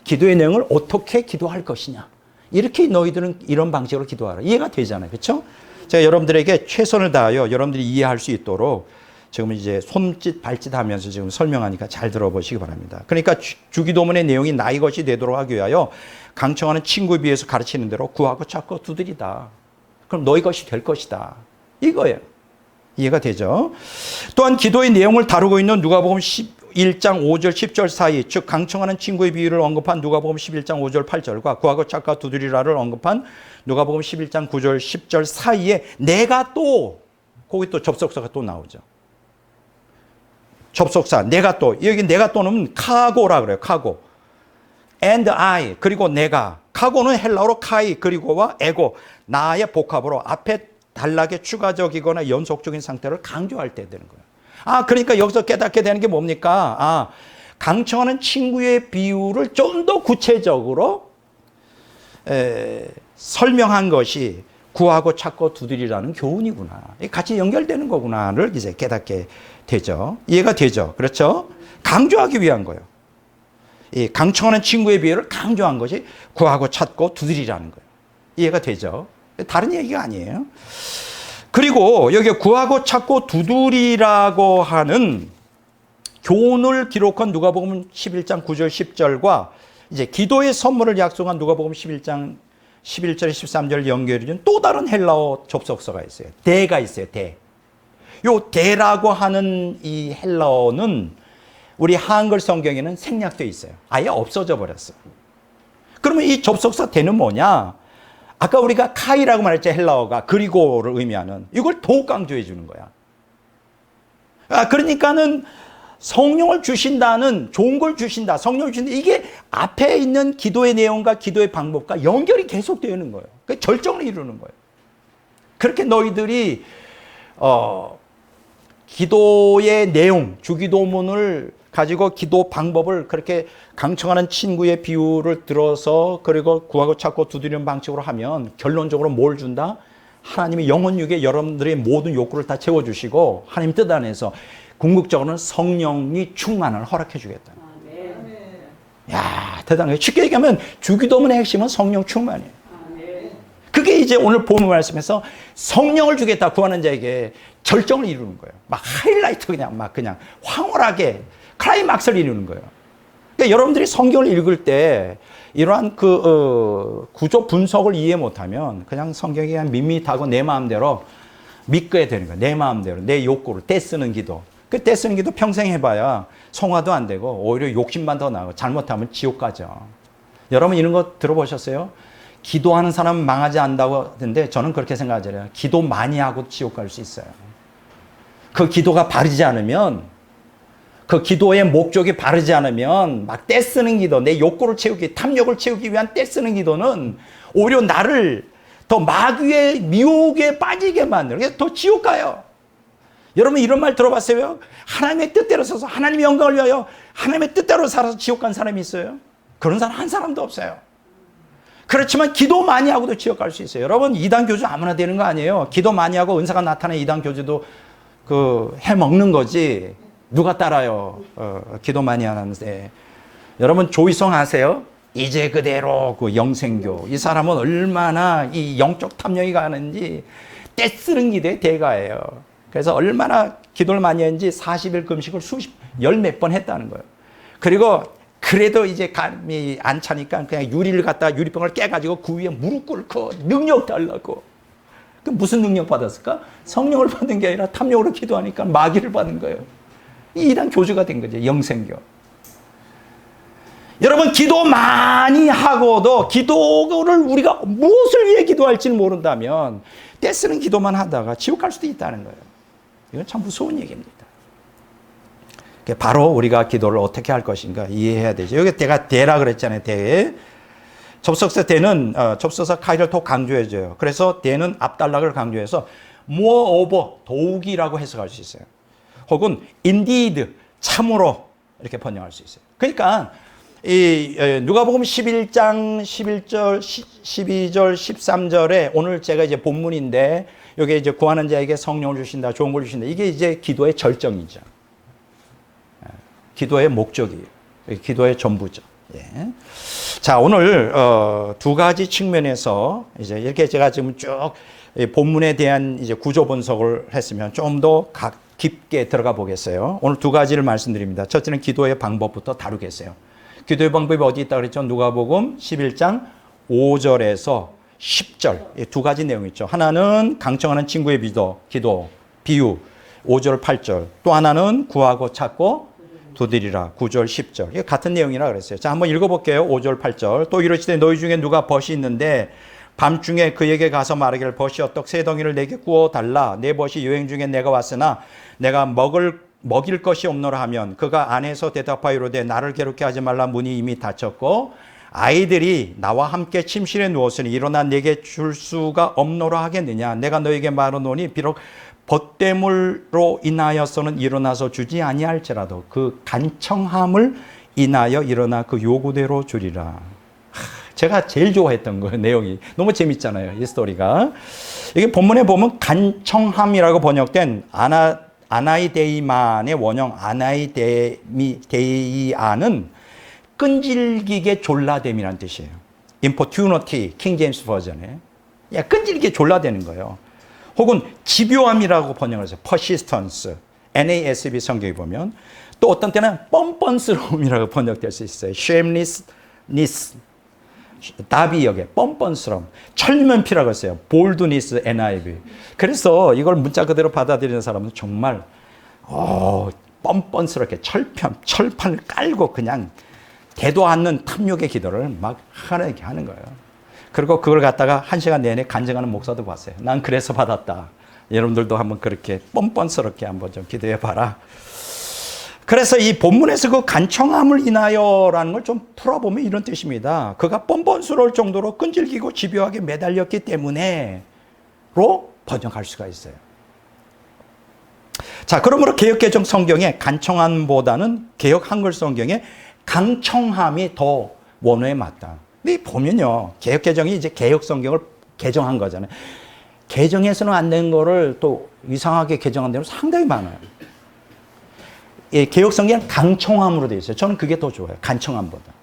기도의 내용을 어떻게 기도할 것이냐. 이렇게 너희들은 이런 방식으로 기도하라. 이해가 되잖아요. 그렇죠? 제가 여러분들에게 최선을 다하여 여러분들이 이해할 수 있도록 지금 이제 손짓 발짓 하면서 지금 설명하니까 잘 들어보시기 바랍니다. 그러니까 주기도문의 내용이 나의 것이 되도록 하기 위하여 강청하는 친구에 비해서 가르치는 대로 구하고 찾고 두드리다. 그럼 너희 것이 될 것이다. 이거예요. 이해가 되죠? 또한 기도의 내용을 다루고 있는 누가복음 11장 5절 10절 사이, 즉 강청하는 친구의 비유를 언급한 누가복음 11장 5절 8절과 구하고 찾고 두드리라를 언급한 누가복음 11장 9절 10절 사이에 내가 또 거기 또 접속사가 또 나오죠. 접속사 내가 또 여기 내가 또는 카고라 그래요. 카고. and I 그리고 내가. 카고는 헬라어로 카이 그리고와 에고 나의 복합으로 앞에 단락에 추가적이거나 연속적인 상태를 강조할 때 되는 거예요. 아, 그러니까 여기서 깨닫게 되는 게 뭡니까? 아, 강청하는 친구의 비유를 좀 더 구체적으로 설명한 것이 구하고 찾고 두드리라는 교훈이구나. 같이 연결되는 거구나를 이제 깨닫게 되죠. 이해가 되죠. 그렇죠? 강조하기 위한 거예요. 이 강청하는 친구의 비유를 강조한 것이 구하고 찾고 두드리라는 거예요. 이해가 되죠? 다른 얘기가 아니에요. 그리고 여기 구하고 찾고 두드리라고 하는 교훈을 기록한 누가복음 11장 9절 10절과 이제 기도의 선물을 약속한 누가복음 11장 11절 13절 연결이 된 또 다른 헬라어 접속사가 있어요. 대가 있어요. 대. 요 대라고 하는 이 헬라어는 우리 한글 성경에는 생략되어 있어요. 아예 없어져 버렸어요. 그러면 이 접속사 대는 뭐냐? 아까 우리가 카이라고 말했죠. 헬라어가 그리고를 의미하는 이걸 더욱 강조해 주는 거야. 그러니까는 성령을 주신다는 좋은 걸 주신다. 성령을 주신다. 이게 앞에 있는 기도의 내용과 기도의 방법과 연결이 계속 되는 거예요. 그 절정을 이루는 거예요. 그렇게 너희들이 기도의 내용, 주기도문을 가지고 기도 방법을 그렇게 강청하는 친구의 비유를 들어서 그리고 구하고 찾고 두드리는 방식으로 하면 결론적으로 뭘 준다? 하나님이 영혼육에 여러분들의 모든 욕구를 다 채워주시고 하나님 뜻 안에서 궁극적으로는 성령이 충만을 허락해 주겠다. 야, 대단해요. 쉽게 얘기하면 주기도문의 핵심은 성령 충만이에요. 그게 이제 오늘 본문 말씀에서 성령을 주겠다 구하는 자에게 절정을 이루는 거예요. 막 하이라이트 그냥 황홀하게 클라이막스를 이루는 거예요. 그러니까 여러분들이 성경을 읽을 때 이러한 구조 분석을 이해 못하면 그냥 성경이 그냥 밋밋하고 내 마음대로 믿게 되는 거예요. 내 마음대로 내 욕구를 떼쓰는 기도. 그 떼쓰는 기도 평생 해봐야 성화도 안 되고 오히려 욕심만 더 나고 잘못하면 지옥 가죠. 여러분 이런 거 들어보셨어요? 기도하는 사람은 망하지 않는다고 하는데 저는 그렇게 생각하지 않아요. 기도 많이 하고 지옥 갈 수 있어요. 그 기도가 바르지 않으면, 그 기도의 목적이 바르지 않으면 막 떼쓰는 기도, 내 욕구를 채우기, 탐욕을 채우기 위한 떼쓰는 기도는 오히려 나를 더 마귀의 미혹에 빠지게 만들어요. 그래서 더 지옥 가요. 여러분 이런 말 들어봤어요? 하나님의 뜻대로 서서 하나님의 영광을 위하여 하나님의 뜻대로 살아서 지옥 간 사람이 있어요? 그런 사람 한 사람도 없어요. 그렇지만 기도 많이 하고도 지옥 갈 수 있어요. 여러분 이단 교주 아무나 되는 거 아니에요. 기도 많이 하고 은사가 나타나는 이단 교주도 해먹는 거지. 누가 따라요? 기도 많이 하는데. 여러분 조이성 아세요? 이제 그대로 영생교. 이 사람은 얼마나 이 영적 탐욕이 가는지 떼쓰는 기도의 대가예요. 그래서 얼마나 기도를 많이 했는지 40일 금식을 열 몇 번 했다는 거예요. 그리고 그래도 이제 감이 안 차니까 그냥 유리를 갖다가 유리병을 깨가지고 그 위에 무릎 꿇고 능력 달라고. 그 무슨 능력 받았을까? 성령을 받은 게 아니라 탐욕으로 기도하니까 마귀를 받은 거예요. 이단 교주가 된 거죠. 영생교. 여러분 기도 많이 하고도 기도를 우리가 무엇을 위해 기도할지는 모른다면 떼쓰는 기도만 하다가 지옥 갈 수도 있다는 거예요. 이건 참 무서운 얘기입니다. 바로 우리가 기도를 어떻게 할 것인가 이해해야 되죠. 여기 대가 대라 그랬잖아요. 대. 접속사 대는 접속사 카이를 더 강조해줘요. 그래서 대는 앞단락을 강조해서 moreover 더욱이라고 해석할 수 있어요. 혹은 indeed 참으로 이렇게 번역할 수 있어요. 그러니까 이 누가복음 11장 11절 12절 13절에 오늘 제가 이제 본문인데 여기 이제 구하는 자에게 성령을 주신다, 좋은 걸 주신다. 이게 이제 기도의 절정이죠. 기도의 목적이에요. 기도의 전부죠. 예. 자, 오늘 두 가지 측면에서 이제 이렇게 제가 지금 쭉 본문에 대한 이제 구조 분석을 했으면 좀 더 깊게 들어가 보겠어요. 오늘 두 가지를 말씀드립니다. 첫째는 기도의 방법부터 다루겠어요. 기도의 방법이 어디 있다 그랬죠? 누가복음 11장 5절에서 10절. 두 가지 내용이 있죠. 하나는 강청하는 친구의 기도, 비유 5절 8절. 또 하나는 구하고 찾고 두드리라 9절 10절. 이게 같은 내용이라 그랬어요. 자, 한번 읽어볼게요. 5절 8절. 또 이르시되 너희 중에 누가 벗이 있는데 밤중에 그에게 가서 말하기를 벗이 떡 세 덩이를 내게 구워 달라. 내 벗이 여행 중에 내가 왔으나 내가 먹일 것이 없노라 하면 그가 안에서 대답하이로되 나를 괴롭게 하지 말라. 문이 이미 닫혔고 아이들이 나와 함께 침실에 누웠으니 일어나 내게 줄 수가 없노라 하겠느냐. 내가 너에게 말하노니 비록 벗됨으로 인하여서는 일어나서 주지 아니할지라도 그 간청함을 인하여 일어나 그 요구대로 주리라. 제가 제일 좋아했던 거예요. 내용이 너무 재밌잖아요. 이 스토리가. 이게 본문에 보면 간청함이라고 번역된 아나이데이만의 원형 아나이데이아는 끈질기게 졸라됨이라는 뜻이에요. importunity, 킹 제임스 버전에. 끈질기게 졸라대는 거예요. 혹은 집요함이라고 번역을 해서 persistence, NASB 성경에 보면 또 어떤 때는 뻔뻔스러움이라고 번역될 수 있어요. shamelessness, 다비 역에 뻔뻔스러움, 철면피라고 했어요. boldness, NIV. 그래서 이걸 문자 그대로 받아들이는 사람은 정말 뻔뻔스럽게 철판을 깔고 그냥 되도 않는 탐욕의 기도를 막 하는 거예요. 그리고 그걸 갖다가 1시간 내내 간증하는 목사도 봤어요. 난 그래서 받았다. 여러분들도 한번 그렇게 뻔뻔스럽게 한번 좀 기도해 봐라. 그래서 이 본문에서 그 간청함을 인하여라는 걸 좀 풀어보면 이런 뜻입니다. 그가 뻔뻔스러울 정도로 끈질기고 집요하게 매달렸기 때문에로 번역할 수가 있어요. 자, 그러므로 개역개정 성경에 간청함보다는 개역 한글 성경에 강청함이 더 원어에 맞다. 근데 보면요, 개역개정이 이제 개역 성경을 개정한 거잖아요. 개정해서는 안 된 거를 또 이상하게 개정한 데는 상당히 많아요. 예, 개역 성경은 강청함으로 되어 있어요. 저는 그게 더 좋아요. 간청함보다.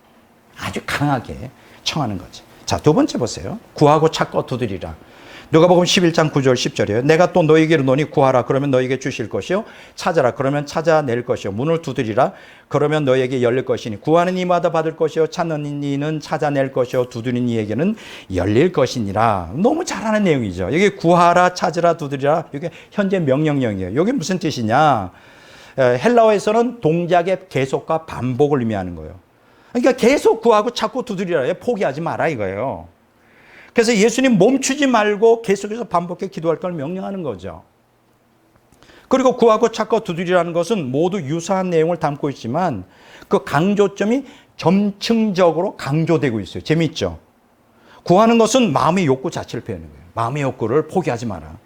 아주 강하게 청하는 거지. 자, 두 번째 보세요. 구하고 찾고 두드리라. 누가복음 11장 9절 10절이에요. 내가 또 너희에게 이르노니 구하라 그러면 너희에게 주실 것이요 찾아라 그러면 찾아낼 것이요 문을 두드리라 그러면 너희에게 열릴 것이니 구하는 이마다 받을 것이요 찾는 이는 찾아낼 것이요 두드리는 이에게는 열릴 것이니라. 너무 잘하는 내용이죠. 여기 구하라 찾으라 두드리라 이게 현재 명령형이에요. 이게 무슨 뜻이냐? 헬라어에서는 동작의 계속과 반복을 의미하는 거예요. 그러니까 계속 구하고 찾고 두드리라. 포기하지 마라 이거예요. 그래서 예수님 멈추지 말고 계속해서 반복해 기도할 걸 명령하는 거죠. 그리고 구하고 찾고 두드리라는 것은 모두 유사한 내용을 담고 있지만 그 강조점이 점층적으로 강조되고 있어요. 재미있죠? 구하는 것은 마음의 욕구 자체를 표현하는 거예요. 마음의 욕구를 포기하지 마라.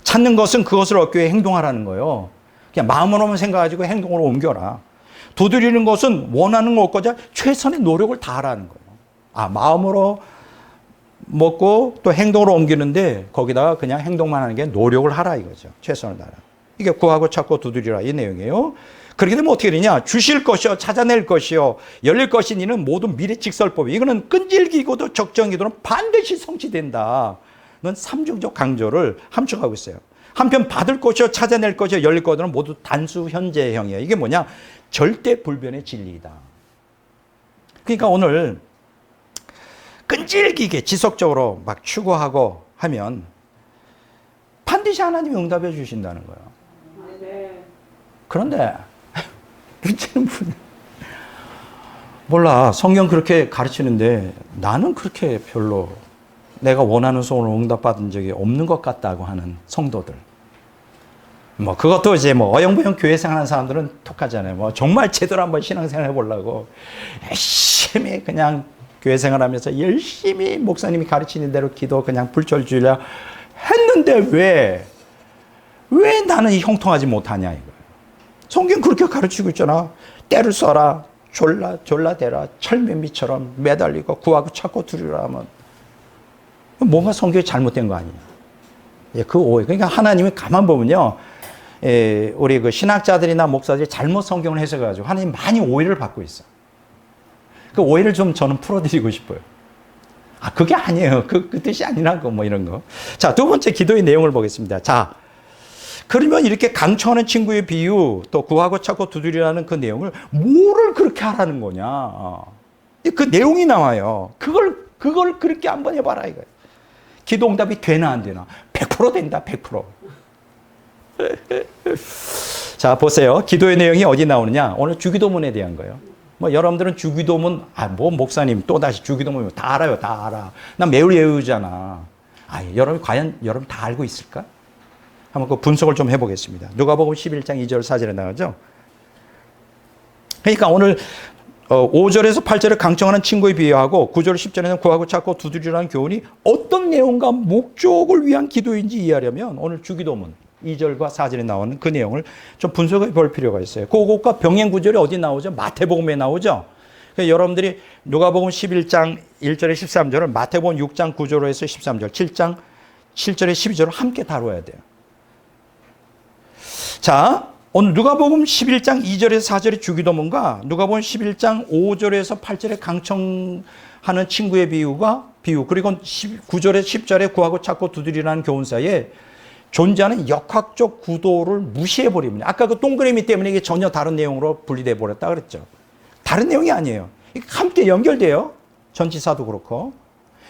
찾는 것은 그것을 얻기 위해 행동하라는 거예요. 그냥 마음으로만 생각하고 행동으로 옮겨라. 두드리는 것은 원하는 걸 얻고자 최선의 노력을 다하라는 거예요. 마음으로 먹고 또 행동으로 옮기는데 거기다가 그냥 행동만 하는 게 노력을 하라 이거죠. 최선을 다하라. 이게 구하고 찾고 두드리라 이 내용이에요. 그렇게 되면 어떻게 되냐? 주실 것이요 찾아낼 것이요 열릴 것이니는 모든 미래직설법. 이거는 끈질기고도 적정기도는 반드시 성취된다. 는 삼중적 강조를 함축하고 있어요. 한편 받을 것이요 찾아낼 것이요 열릴 것들은 모두 단수 현재형이에요. 이게 뭐냐? 절대 불변의 진리이다. 그러니까 오늘 끈질기게 지속적으로 막 추구하고 하면 반드시 하나님이 응답해 주신다는 거예요. 그런데 문제는 몰라. 성경 그렇게 가르치는데 나는 그렇게 별로 내가 원하는 소원을 응답받은 적이 없는 것 같다고 하는 성도들. 그것도 이제 어영부영 교회 생활하는 사람들은 독하잖아요. 정말 제대로 한번 신앙생활 해보려고 열심히 그냥 교회 생활하면서 열심히 목사님이 가르치는 대로 기도 그냥 불철주야 했는데 왜 나는 형통하지 못하냐 이거예요. 성경 그렇게 가르치고 있잖아. 때를 써라. 졸라대라. 철면비처럼 매달리고 구하고 찾고 두리라 하면 뭔가 성경이 잘못된 거 아니냐. 그 오해. 그러니까 하나님이 가만 보면요. 우리 그 신학자들이나 목사들이 잘못 성경을 해석해가지고 하나님 많이 오해를 받고 있어. 그 오해를 좀 저는 풀어드리고 싶어요. 그게 아니에요. 그 뜻이 아니라고 이런 거. 자, 두 번째 기도의 내용을 보겠습니다. 자, 그러면 이렇게 강청하는 친구의 비유, 또 구하고 찾고 두드리라는 그 내용을 뭐를 그렇게 하라는 거냐. 그 내용이 나와요. 그걸 그렇게 한번 해봐라 이거예요. 기도 응답이 되나 안 되나? 100% 된다, 100%. 자, 보세요. 기도의 내용이 어디 나오느냐? 오늘 주기도문에 대한 거예요. 여러분들은 주기도문, 목사님 또다시 주기도문 다 알아요, 다 알아. 난 매일 외우잖아. 과연 여러분 다 알고 있을까? 한번 그 분석을 좀 해보겠습니다. 누가복음 11장 2절 4절에 나오죠. 그러니까 오늘 5절에서 8절에 강청하는 친구에 비유하고 9절 10절에는 구하고 찾고 두드리라는 교훈이 어떤 내용과 목적을 위한 기도인지 이해하려면 오늘 주기도문 2절과 4절에 나오는 그 내용을 좀 분석해 볼 필요가 있어요. 그것과 병행 구절이 어디 나오죠? 마태복음에 나오죠. 그러니까 여러분들이 누가복음 11장 1절에 13절을 마태복음 6장 9절로 해서 13절, 7장 7절에 12절을 함께 다뤄야 돼요. 자, 오늘 누가복음 11장 2절에서 4절의 주기도문과 누가복음 11장 5절에서 8절의 강청하는 친구의 비유 그리고 9절에 10절에 구하고 찾고 두드리라는 교훈 사이에 존재하는 역학적 구도를 무시해버리면 아까 그 동그라미 때문에 이게 전혀 다른 내용으로 분리돼 버렸다 그랬죠. 다른 내용이 아니에요. 이게 함께 연결돼요. 전치사도 그렇고.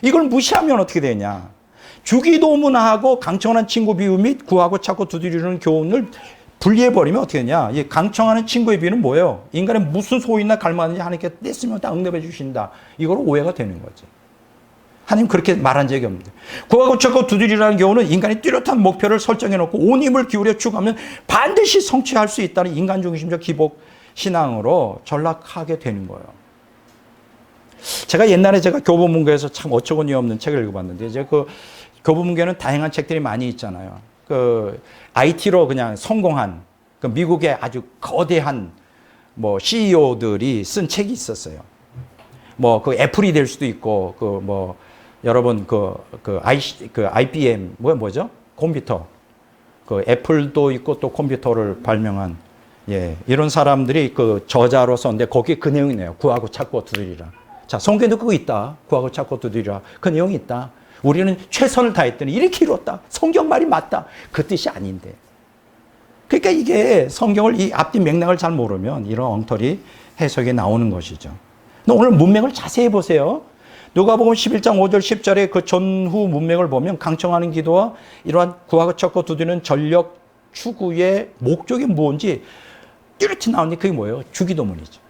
이걸 무시하면 어떻게 되냐. 주기도문하고 강청하는 친구 비유 및 구하고 찾고 두드리는 교훈을 분리해버리면 어떻게 되냐. 이 강청하는 친구의 비유는 뭐예요? 인간의 무슨 소원이나 갈망하는지 하나님께 냈으면 다 응답해 주신다. 이거로 오해가 되는 거죠. 하나님 그렇게 말한 적이 없는데. 구하고 찾고 두드리라는 경우는 인간이 뚜렷한 목표를 설정해놓고 온 힘을 기울여 추구하면 반드시 성취할 수 있다는 인간중심적 기복 신앙으로 전락하게 되는 거예요. 제가 옛날에 교보문고에서 참 어처구니 없는 책을 읽어봤는데 이제 그 교보문고에는 다양한 책들이 많이 있잖아요. 그 IT로 그냥 성공한 그 미국의 아주 거대한 CEO들이 쓴 책이 있었어요. 그 애플이 될 수도 있고 여러분 IBM 뭐죠? 컴퓨터. 그 애플도 있고 또 컴퓨터를 발명한 이런 사람들이 그 저자로 썼는데 거기에 그 내용이 네요. 구하고 찾고 두드리라. 자, 성경에도 그거 있다. 구하고 찾고 두드리라. 그 내용이 있다. 우리는 최선을 다했더니 이렇게 이뤘다. 성경 말이 맞다. 그 뜻이 아닌데. 그러니까 이게 성경을 이 앞뒤 맥락을 잘 모르면 이런 엉터리 해석이 나오는 것이죠. 오늘 문맥을 자세히 보세요. 누가복음 11장 5절 10절의 그 전후 문맥을 보면 강청하는 기도와 이러한 구하고 찾고 두드리는 전력 추구의 목적이 뭔지 뚜렷이 나오니 그게 뭐예요? 주기도문이죠.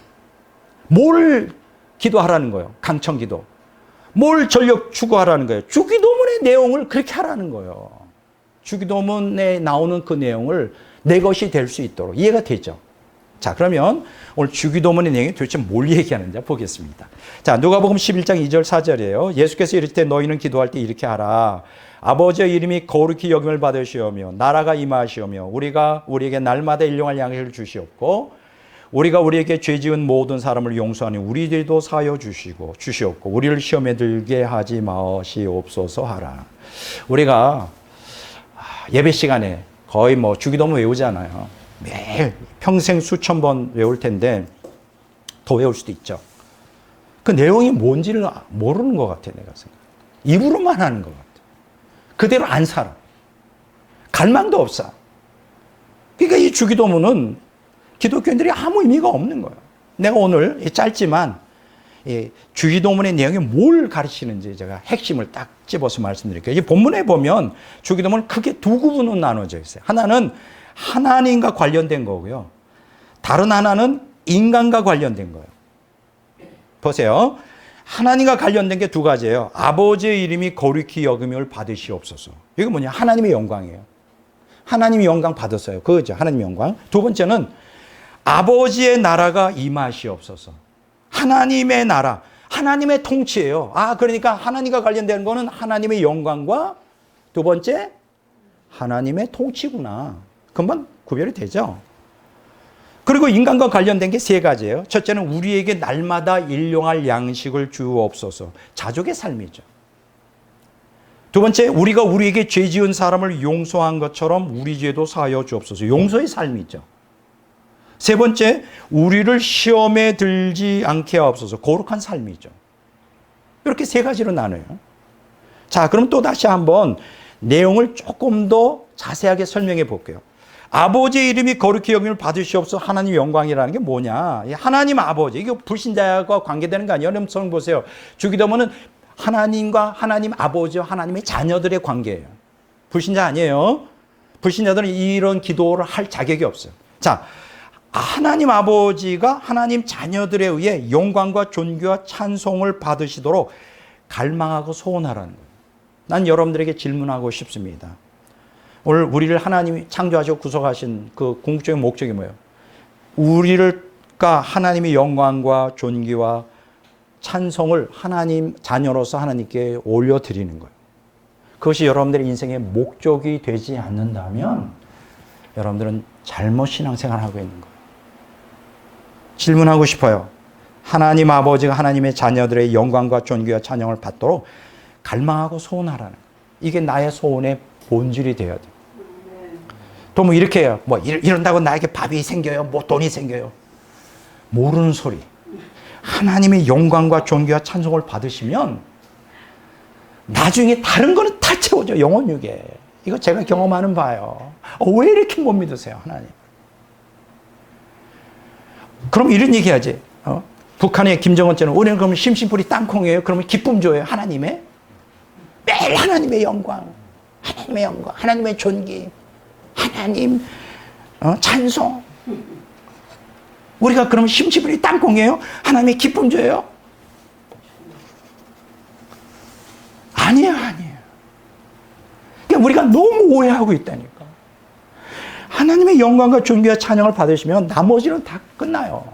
뭘 기도하라는 거예요? 강청기도. 뭘 전력 추구하라는 거예요? 주기도문의 내용을 그렇게 하라는 거예요. 주기도문에 나오는 그 내용을 내 것이 될 수 있도록 이해가 되죠. 자, 그러면 오늘 주기도문의 내용이 도대체 뭘 얘기하는지 보겠습니다. 자, 누가복음 11장 2절 4절이에요. 예수께서 이르실 때 너희는 기도할 때 이렇게 하라. 아버지의 이름이 거룩히 여김을 받으시오며 나라가 임하시오며 우리가 우리에게 날마다 일용할 양식을 주시옵고 우리가 우리에게 죄 지은 모든 사람을 용서하니 우리 죄도 사하여 주시옵고 우리를 시험에 들게 하지 마시옵소서 하라. 우리가 예배 시간에 거의 뭐 주기도문 외우잖아요. 매일 평생 수천 번 외울 텐데 더 외울 수도 있죠. 그 내용이 뭔지를 모르는 것 같아, 내가 생각. 입으로만 하는 것 같아. 그대로 안 살아. 갈망도 없어. 그러니까 이 주기도문은 기독교인들이 아무 의미가 없는 거예요. 내가 오늘 짧지만 이 주기도문의 내용이 뭘 가르치는지 제가 핵심을 딱 집어서 말씀드릴게요. 이 본문에 보면 주기도문은 크게 두 구분으로 나눠져 있어요. 하나는 하나님과 관련된 거고요. 다른 하나는 인간과 관련된 거예요. 보세요. 하나님과 관련된 게 두 가지예요. 아버지의 이름이 거룩히 여김을 받으시옵소서. 이게 뭐냐? 하나님의 영광이에요. 하나님이 영광 받았어요. 그거죠. 하나님의 영광. 두 번째는 아버지의 나라가 임하시옵소서. 하나님의 나라, 하나님의 통치예요. 그러니까 하나님과 관련된 거는 하나님의 영광과 두 번째 하나님의 통치구나. 금방 구별이 되죠. 그리고 인간과 관련된 게 세 가지예요. 첫째는 우리에게 날마다 일용할 양식을 주옵소서. 자족의 삶이죠. 두 번째, 우리가 우리에게 죄 지은 사람을 용서한 것처럼 우리 죄도 사하여 주옵소서. 용서의 삶이죠. 세 번째, 우리를 시험에 들지 않게 하옵소서. 거룩한 삶이죠. 이렇게 세 가지로 나눠요. 자, 그럼 또 다시 한번 내용을 조금 더 자세하게 설명해 볼게요. 아버지의 이름이 거룩히 여김을 받으시옵소서. 하나님 영광이라는 게 뭐냐? 하나님 아버지. 이게 불신자와 관계되는 거 아니에요? 여러분 보세요. 주기도문은 하나님과 하나님 아버지와 하나님의 자녀들의 관계예요. 불신자 아니에요. 불신자들은 이런 기도를 할 자격이 없어요. 자, 하나님 아버지가 하나님 자녀들에 의해 영광과 존귀와 찬송을 받으시도록 갈망하고 소원하라는 거예요. 난 여러분들에게 질문하고 싶습니다. 오늘 우리를 하나님이 창조하시고 구속하신 그 궁극적인 목적이 뭐예요? 우리가 하나님의 영광과 존귀와 찬송을 하나님 자녀로서 하나님께 올려드리는 거예요. 그것이 여러분들의 인생의 목적이 되지 않는다면 여러분들은 잘못 신앙생활을 하고 있는 거예요. 질문하고 싶어요. 하나님 아버지가 하나님의 자녀들의 영광과 존귀와 찬양을 받도록 갈망하고 소원하라는 거예요. 이게 나의 소원의 본질이 되어야 돼요. 또 뭐 이렇게 해요. 뭐 이런다고 나에게 밥이 생겨요. 뭐 돈이 생겨요. 모르는 소리. 하나님의 영광과 존귀와 찬송을 받으시면 나중에 다른 거는 다 채워져. 영혼육에. 이거 제가 경험하는 바예요. 왜 이렇게 못 믿으세요, 하나님? 그럼 이런 얘기하지. 북한의 김정은처럼 우리는 그러면 심심풀이 땅콩이에요. 그러면 기쁨 줘요, 하나님의. 매일 하나님의 영광, 하나님의 영광, 하나님의 존귀, 하나님 찬송. 우리가 그러면 심심풀이 땅콩이에요? 하나님의 기쁨 줘요? 아니에요. 그러니까 우리가 너무 오해하고 있다니까. 하나님의 영광과 존귀와 찬양을 받으시면 나머지는 다 끝나요.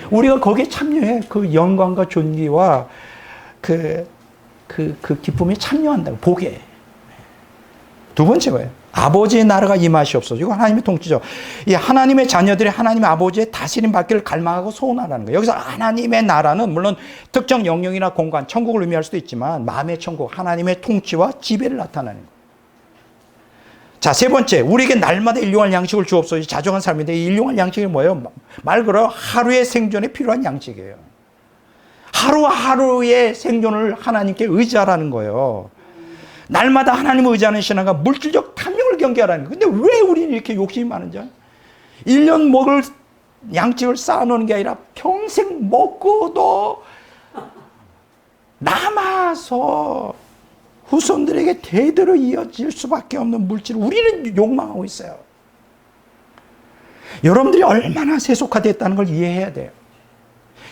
우리가 거기에 참여해. 그 영광과 존귀와 그 기쁨에 참여한다고. 보게. 두 번째 뭐예요? 아버지의 나라가 임하시옵소서. 이거 하나님의 통치죠. 이 하나님의 자녀들이 하나님의 아버지의 다스림 받기를 갈망하고 소원하라는 거예요. 여기서 하나님의 나라는 물론 특정 영역이나 공간, 천국을 의미할 수도 있지만 마음의 천국, 하나님의 통치와 지배를 나타내는 거예요. 자, 세 번째, 우리에게 날마다 일용할 양식을 주옵소서. 자정한 삶인데 이 일용할 양식이 뭐예요? 말 그대로 하루의 생존에 필요한 양식이에요. 하루하루의 생존을 하나님께 의지하라는 거예요. 날마다 하나님을 의지하는 신앙과 물질적 탐욕을 경계하라는 거예요. 근데 왜 우리는 이렇게 욕심이 많은지? 1년 먹을 양식을 쌓아놓는 게 아니라 평생 먹고도 남아서 후손들에게 대대로 이어질 수밖에 없는 물질을 우리는 욕망하고 있어요. 여러분들이 얼마나 세속화됐다는 걸 이해해야 돼요.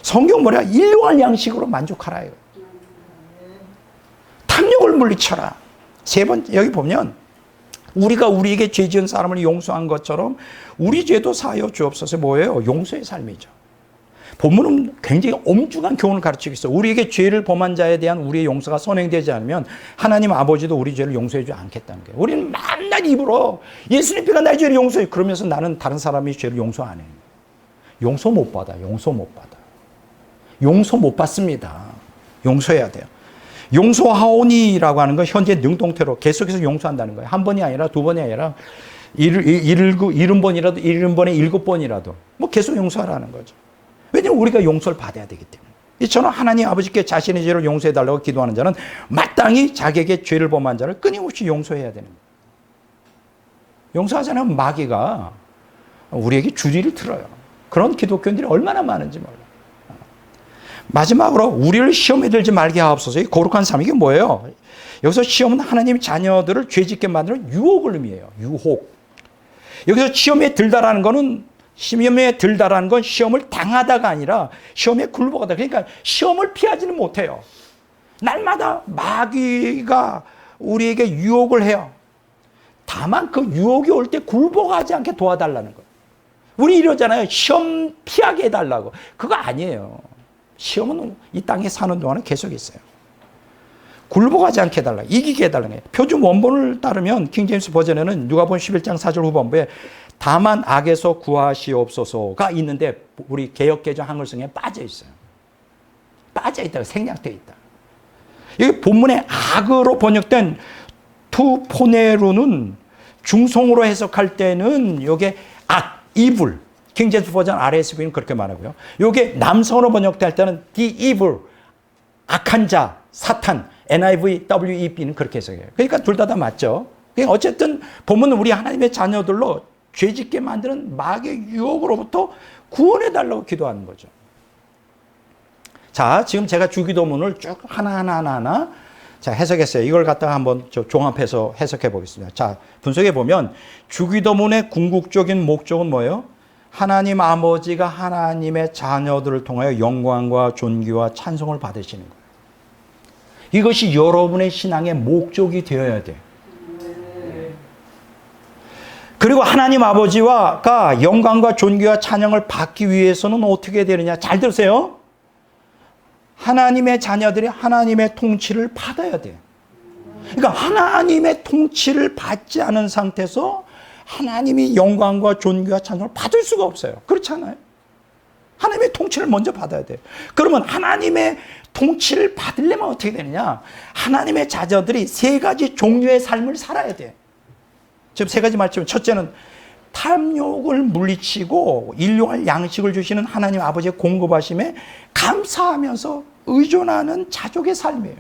성경 뭐냐? 일용할 양식으로 만족하라요. 탐욕을 물리쳐라. 세 번째, 여기 보면 우리가 우리에게 죄 지은 사람을 용서한 것처럼 우리 죄도 사하여 주옵소서. 뭐예요? 용서의 삶이죠. 본문은 굉장히 엄중한 교훈을 가르치고 있어요. 우리에게 죄를 범한 자에 대한 우리의 용서가 선행되지 않으면 하나님 아버지도 우리 죄를 용서해 주지 않겠다는 거예요. 우리는 맨날 입으로 예수님 피가 나의 죄를 용서해. 그러면서 나는 다른 사람의 죄를 용서 안 해요. 용서 못 받아. 용서 못 받아. 용서 못 받습니다. 용서해야 돼요. 용서하오니라고 하는 건 현재 능동태로 계속해서 용서한다는 거예요. 한 번이 아니라 두 번이 아니라 70번이라도 70번에 7번이라도 뭐 계속 용서하라는 거죠. 왜냐하면 우리가 용서를 받아야 되기 때문에. 이처럼 하나님 아버지께 자신의 죄를 용서해달라고 기도하는 자는 마땅히 자기에게 죄를 범한 자를 끊임없이 용서해야 되는 거예요. 용서하지 않으면 마귀가 우리에게 주리를 틀어요. 그런 기독교인들이 얼마나 많은지 몰라요. 마지막으로 우리를 시험에 들지 말게 하옵소서. 이 거룩한 삶, 이게 뭐예요? 여기서 시험은 하나님의 자녀들을 죄짓게 만드는 유혹을 의미해요. 유혹. 여기서 시험에 들다라는 거는 시험에 들다라는 건 시험을 당하다가 아니라 시험에 굴복하다. 그러니까 시험을 피하지는 못해요. 날마다 마귀가 우리에게 유혹을 해요. 다만 그 유혹이 올 때 굴복하지 않게 도와달라는 거예요. 우리 이러잖아요. 시험 피하게 해달라고. 그거 아니에요. 시험은 이 땅에 사는 동안은 계속 있어요. 굴복하지 않게 해달라. 이기게 해달라는 거예요. 표준 원본을 따르면 킹제임스 버전에는 누가복음 11장 4절 후반부에 다만 악에서 구하시옵소서가 있는데 우리 개역개정 한글성에 빠져 있어요. 빠져 있다고 생략되어 있다. 여기 본문에 악으로 번역된 투포네루는 중성으로 해석할 때는 이게 악, 이불. 킹제임스 버전 RSV는 그렇게 말하고요. 이게 남성으로 번역될 때는 the evil, 악한 자, 사탄, NIV, WEB는 그렇게 해석해요. 그러니까 둘 다 맞죠. 어쨌든 본문은 우리 하나님의 자녀들로 죄짓게 만드는 마귀의 유혹으로부터 구원해달라고 기도하는 거죠. 자, 지금 제가 주기도문을 쭉 하나하나 자, 해석했어요. 이걸 갖다가 한번 종합해서 해석해 보겠습니다. 자, 분석해 보면 주기도문의 궁극적인 목적은 뭐예요? 하나님 아버지가 하나님의 자녀들을 통하여 영광과 존귀와 찬송을 받으시는 거예요. 이것이 여러분의 신앙의 목적이 되어야 돼요. 그리고 하나님 아버지가 영광과 존귀와 찬양을 받기 위해서는 어떻게 되느냐? 잘 들으세요. 하나님의 자녀들이 하나님의 통치를 받아야 돼요. 그러니까 하나님의 통치를 받지 않은 상태에서 하나님이 영광과 존귀와 찬송을 받을 수가 없어요. 그렇지 않아요? 하나님의 통치를 먼저 받아야 돼요. 그러면 하나님의 통치를 받으려면 어떻게 되느냐? 하나님의 자녀들이 세 가지 종류의 삶을 살아야 돼요. 지금 세 가지 말씀. 첫째는 탐욕을 물리치고 일용할 양식을 주시는 하나님 아버지의 공급하심에 감사하면서 의존하는 자족의 삶이에요.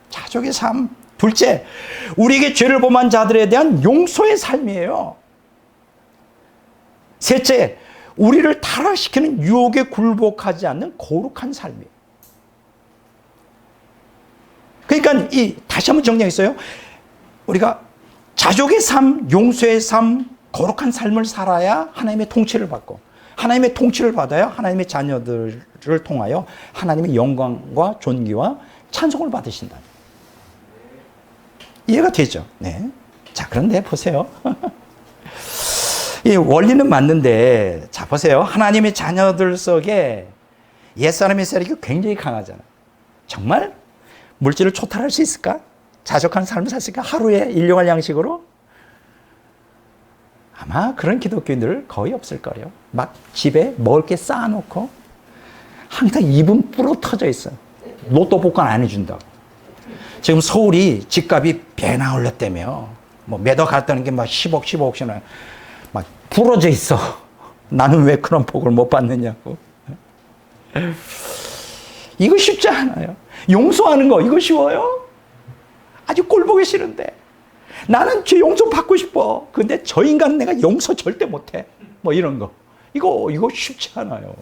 자족의 삶. 둘째, 우리에게 죄를 범한 자들에 대한 용서의 삶이에요. 셋째, 우리를 타락시키는 유혹에 굴복하지 않는 거룩한 삶이에요. 그러니까 다시 한번 정리했어요. 우리가 자족의 삶, 용서의 삶, 거룩한 삶을 살아야 하나님의 통치를 받고, 하나님의 통치를 받아야 하나님의 자녀들을 통하여 하나님의 영광과 존귀와 찬송을 받으신다. 이해가 되죠? 네. 자, 그런데 보세요. 이 원리는 맞는데, 자, 보세요. 하나님의 자녀들 속에 옛사람의 세력이 굉장히 강하잖아. 정말 물질을 초탈할 수 있을까? 자족한 삶을 살 수 있을까? 하루에 일용할 양식으로? 아마 그런 기독교인들 거의 없을 거예요. 막 집에 먹을 게 쌓아놓고 항상 입은 불어 터져 있어. 로또 복권 안 해준다고. 지금 서울이 집값이 배나 올랐다며. 뭐 매도 갔다는 게 막 10억, 15억씩 막 부러져 있어. 나는 왜 그런 복을 못 받느냐고. 이거 쉽지 않아요. 용서하는 거, 이거 쉬워요? 아주 꼴 보기 싫은데 나는 죄 용서 받고 싶어. 근데 저 인간 내가 용서 절대 못해. 뭐 이런 거. 이거 쉽지 않아요.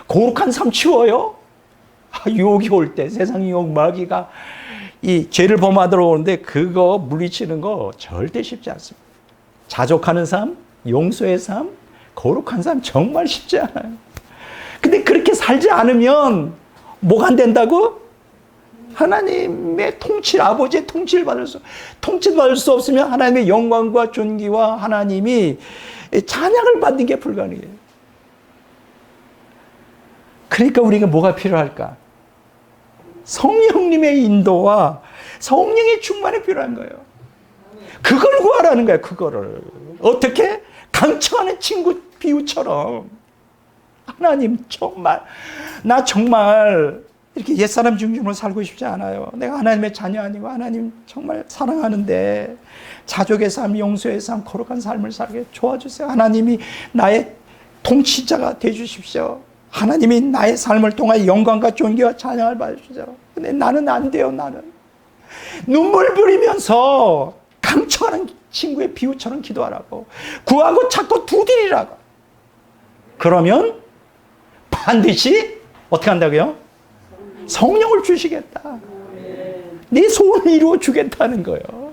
거룩한 삶 치워요? 유혹이 올 때, 세상 유혹, 마귀가 이 죄를 범하도록 오는데 그거 물리치는 거 절대 쉽지 않습니다. 자족하는 삶, 용서의 삶, 거룩한 삶 정말 쉽지 않아요. 근데 그렇게 살지 않으면 뭐가 안 된다고? 하나님의 통치, 아버지의 통치를 받을 수 없으면 하나님의 영광과 존귀와 하나님이 찬양을 받는 게 불가능해요. 그러니까 우리가 뭐가 필요할까? 성령님의 인도와 성령의 충만이 필요한 거예요. 그걸 구하라는 거예요. 그거를. 어떻게? 강청하는 친구 비유처럼. 하나님 정말 나 정말 이렇게 옛사람 중심으로 살고 싶지 않아요. 내가 하나님의 자녀 아니고 하나님 정말 사랑하는데 자족의 삶, 용서의 삶, 거룩한 삶을 살게 도와주세요. 하나님이 나의 통치자가 되어주십시오. 하나님이 나의 삶을 통하여 영광과 존귀와 찬양을 받으시죠. 근데 나는 안 돼요. 나는 눈물 뿌리면서 강청하는 친구의 비유처럼 기도하라고, 구하고 찾고 두드리라고. 그러면 반드시 어떻게 한다고요? 성령을 주시겠다. 네 소원을 이루어 주겠다는 거예요.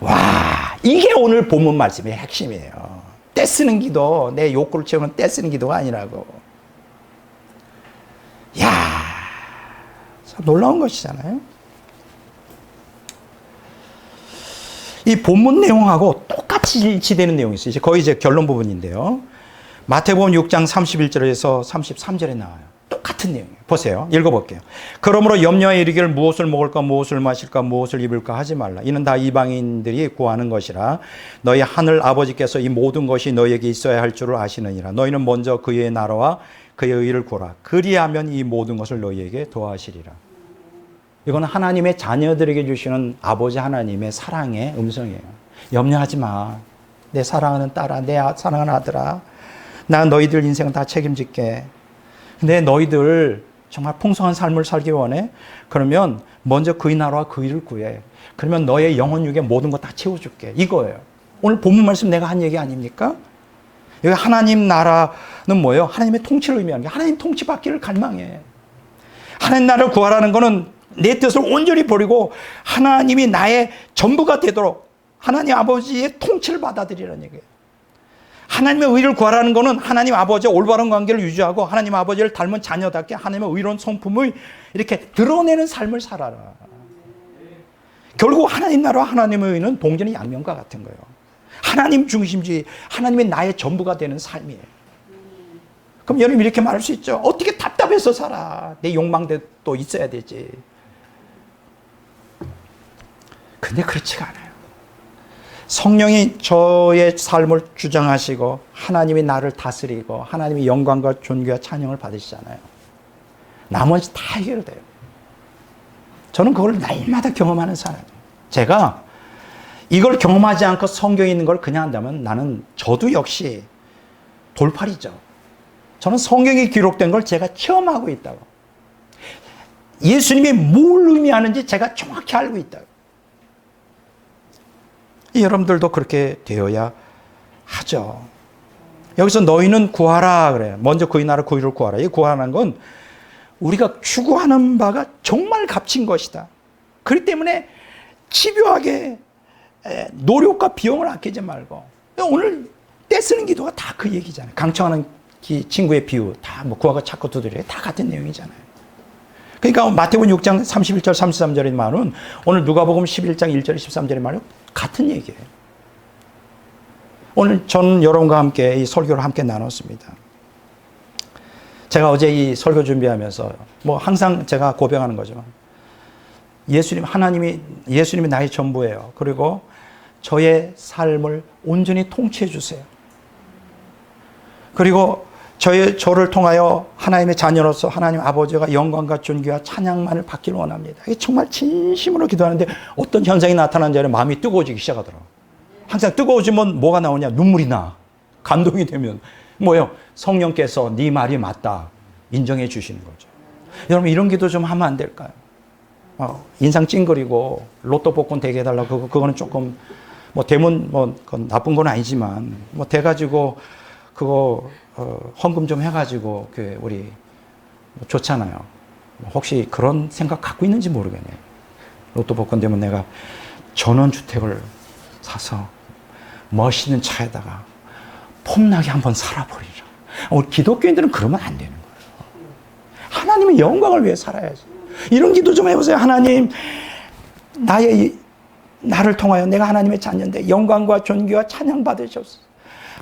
와, 이게 오늘 본문 말씀의 핵심이에요. 떼쓰는 기도, 내 욕구를 채우는 떼쓰는 기도가 아니라고. 이야, 참 놀라운 것이잖아요. 이 본문 내용하고 똑같이 일치되는 내용이 있어요. 거의 이제 결론 부분인데요. 마태복음 6장 31절에서 33절에 나와요. 똑같은 내용이에요. 보세요. 읽어볼게요. 그러므로 염려에 이르기를 무엇을 먹을까, 무엇을 마실까, 무엇을 입을까 하지 말라. 이는 다 이방인들이 구하는 것이라. 너희 하늘 아버지께서 이 모든 것이 너희에게 있어야 할 줄을 아시느니라. 너희는 먼저 그의 나라와 그의 의를 구하라. 그리하면 이 모든 것을 너희에게 더하시리라. 이건 하나님의 자녀들에게 주시는 아버지 하나님의 사랑의 음성이에요. 염려하지 마. 내 사랑하는 딸아, 내 사랑하는 아들아. 나 너희들 인생은 다 책임질게. 근데 너희들 정말 풍성한 삶을 살기 원해? 그러면 먼저 그의 나라와 그 일을 구해. 그러면 너의 영혼 육의 모든 것 다 채워줄게. 이거예요. 오늘 본문 말씀 내가 한 얘기 아닙니까? 여기 하나님 나라는 뭐예요? 하나님의 통치를 의미하는 게, 하나님 통치 받기를 갈망해. 하나님 나라를 구하라는 거는 내 뜻을 온전히 버리고 하나님이 나의 전부가 되도록 하나님 아버지의 통치를 받아들이라는 얘기예요. 하나님의 의를 구하라는 것은 하나님 아버지와 올바른 관계를 유지하고 하나님 아버지를 닮은 자녀답게 하나님의 의로운 성품을 이렇게 드러내는 삶을 살아라. 결국 하나님 나라와 하나님의 의는 동전의 양면과 같은 거예요. 하나님 중심주의, 하나님이 나의 전부가 되는 삶이에요. 그럼 여러분 이렇게 말할 수 있죠. 어떻게 답답해서 살아. 내 욕망도 있어야 되지. 근데 그렇지가 않아요. 성령이 저의 삶을 주장하시고 하나님이 나를 다스리고 하나님이 영광과 존귀와 찬양을 받으시잖아요. 나머지 다 해결돼요. 저는 그걸 날마다 경험하는 사람이에요. 제가 이걸 경험하지 않고 성경에 있는 걸 그냥 한다면 저도 역시 돌팔이죠. 저는 성경에 기록된 걸 제가 체험하고 있다고. 예수님이 뭘 의미하는지 제가 정확히 알고 있다고. 여러분들도 그렇게 되어야 하죠. 여기서 너희는 구하라 그래요. 먼저 그의 나라 그 일을 구하라. 이 구하라는 건 우리가 추구하는 바가 정말 값진 것이다. 그렇기 때문에 집요하게 노력과 비용을 아끼지 말고, 오늘 떼쓰는 기도가 다 그 얘기잖아요. 강청하는 친구의 비유, 다 뭐 구하고 찾고 두드려, 다 같은 내용이잖아요. 그러니까 마태복음 6장 31절 33절의 말은 오늘 누가복음 11장 1절 13절의 말은 같은 얘기예요. 오늘 저는 여러분과 함께 이 설교를 함께 나눴습니다. 제가 어제 이 설교 준비하면서 뭐 항상 제가 고백하는 거죠. 예수님이 나의 전부예요. 그리고 저의 삶을 온전히 통치해 주세요. 그리고 저를 통하여 하나님의 자녀로서 하나님 아버지가 영광과 존귀와 찬양만을 받기를 원합니다. 이게 정말 진심으로 기도하는데 어떤 현상이 나타나는 자는 마음이 뜨거워지기 시작하더라고요. 항상 뜨거워지면 뭐가 나오냐? 눈물이 나. 감동이 되면 뭐예요? 성령께서 네 말이 맞다 인정해 주시는 거죠. 여러분 이런 기도 좀 하면 안 될까요? 인상 찡그리고 로또 복권 되게 해달라고 그거는 조금 뭐 되면 뭐 그건 나쁜 건 아니지만 뭐 돼가지고 그거 헌금 좀 해가지고 그 우리 좋잖아요. 혹시 그런 생각 갖고 있는지 모르겠네요. 로또 복권 되면 내가 전원주택을 사서 멋있는 차에다가 폼나게 한번 살아버리자. 우리 기독교인들은 그러면 안 되는 거예요. 하나님의 영광을 위해 살아야지. 이런 기도 좀 해보세요. 하나님, 나를 통하여 내가 하나님의 자녀인데 영광과 존귀와 찬양 받으셨어.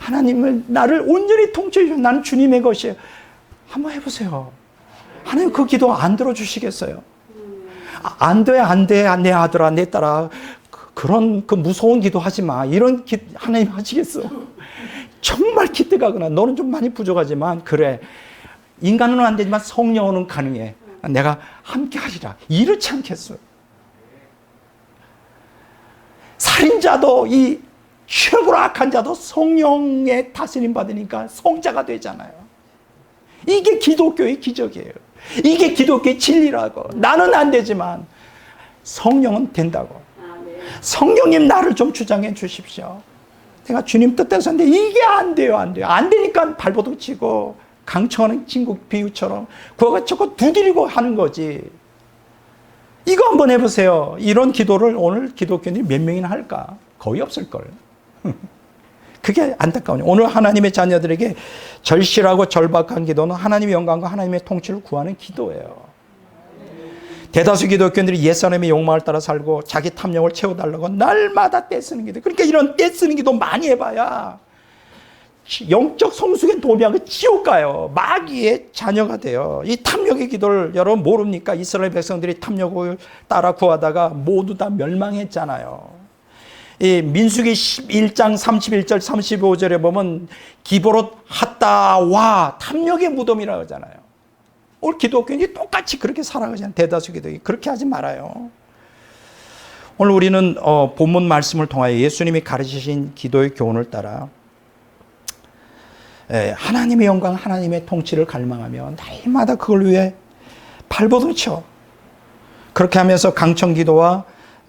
하나님을 나를 온전히 통치해 주셔. 나는 주님의 것이에요. 한번 해보세요. 하나님 그 기도 안 들어주시겠어요? 안 돼, 안 돼, 내 아들아, 내 딸아. 그런 그 무서운 기도 하지 마. 이런 하나님 하시겠어? 정말 기특하구나. 너는 좀 많이 부족하지만 그래. 인간은 안 되지만 성령은 가능해. 내가 함께 하리라. 이렇지 않겠어요? 살인자도 이 최고로 악한 자도 성령의 다스림 받으니까 성자가 되잖아요. 이게 기독교의 기적이에요. 이게 기독교의 진리라고. 나는 안 되지만 성령은 된다고. 성령님 나를 좀 주장해 주십시오. 내가 주님 뜻대로 사는데 이게 안 돼요, 안 돼요. 안 되니까 발버둥 치고 강청하는 친구 비유처럼 그거가 자꾸 두드리고 하는 거지. 이거 한번 해보세요. 이런 기도를 오늘 기독교인들이 몇 명이나 할까? 거의 없을걸. 그게 안타까워요. 오늘 하나님의 자녀들에게 절실하고 절박한 기도는 하나님의 영광과 하나님의 통치를 구하는 기도예요. 대다수 기독교인들이 옛사람의 욕망을 따라 살고 자기 탐욕을 채워달라고 날마다 떼쓰는 기도. 그러니까 이런 떼쓰는 기도 많이 해봐야 영적 성숙의 도미하고 지옥 가요. 마귀의 자녀가 돼요. 이 탐욕의 기도를 여러분 모릅니까? 이스라엘 백성들이 탐욕을 따라 구하다가 모두 다 멸망했잖아요. 이 민수기 11장 31절 35절에 보면 기브롯 핫다와 탐욕의 무덤이라고 하잖아요. 오늘 기독교인이 똑같이 그렇게 살아가잖아요. 대다수 기독교인이. 그렇게 하지 말아요. 오늘 우리는 본문 말씀을 통하여 예수님이 가르치신 기도의 교훈을 따라 하나님의 영광, 하나님의 통치를 갈망하며 날마다 그걸 위해 발버둥 쳐. 그렇게 하면서 강청 기도와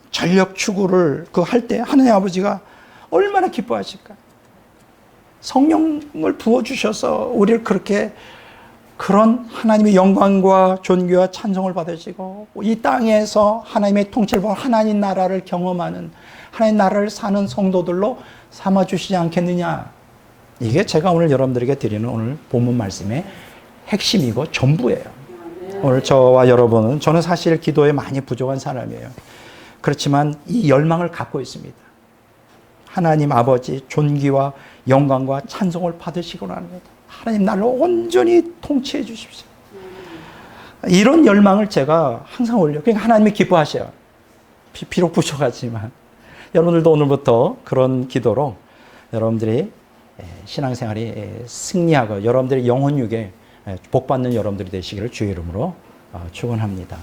전력 추구를 그 할 때 하나님 아버지가 얼마나 기뻐하실까. 성령을 부어주셔서 우리를 그렇게 그런 하나님의 영광과 존귀와 찬송을 받으시고 이 땅에서 하나님의 통치를 보고 하나님 나라를 경험하는 하나님 나라를 사는 성도들로 삼아주시지 않겠느냐. 이게 제가 오늘 여러분들에게 드리는 오늘 본문 말씀의 핵심이고 전부예요. 오늘 저와 여러분은 저는 사실 기도에 많이 부족한 사람이에요. 그렇지만 이 열망을 갖고 있습니다. 하나님 아버지 존귀와 영광과 찬송을 받으시고 합니다. 하나님 나를 온전히 통치해 주십시오. 이런 열망을 제가 항상 올려요. 그러니까 하나님이 기뻐하셔요. 비록 부족하지만 여러분들도 오늘부터 그런 기도로 여러분들이 신앙생활이 승리하고 여러분들의 영혼육에 복받는 여러분들이 되시기를 주의 이름으로 축원합니다.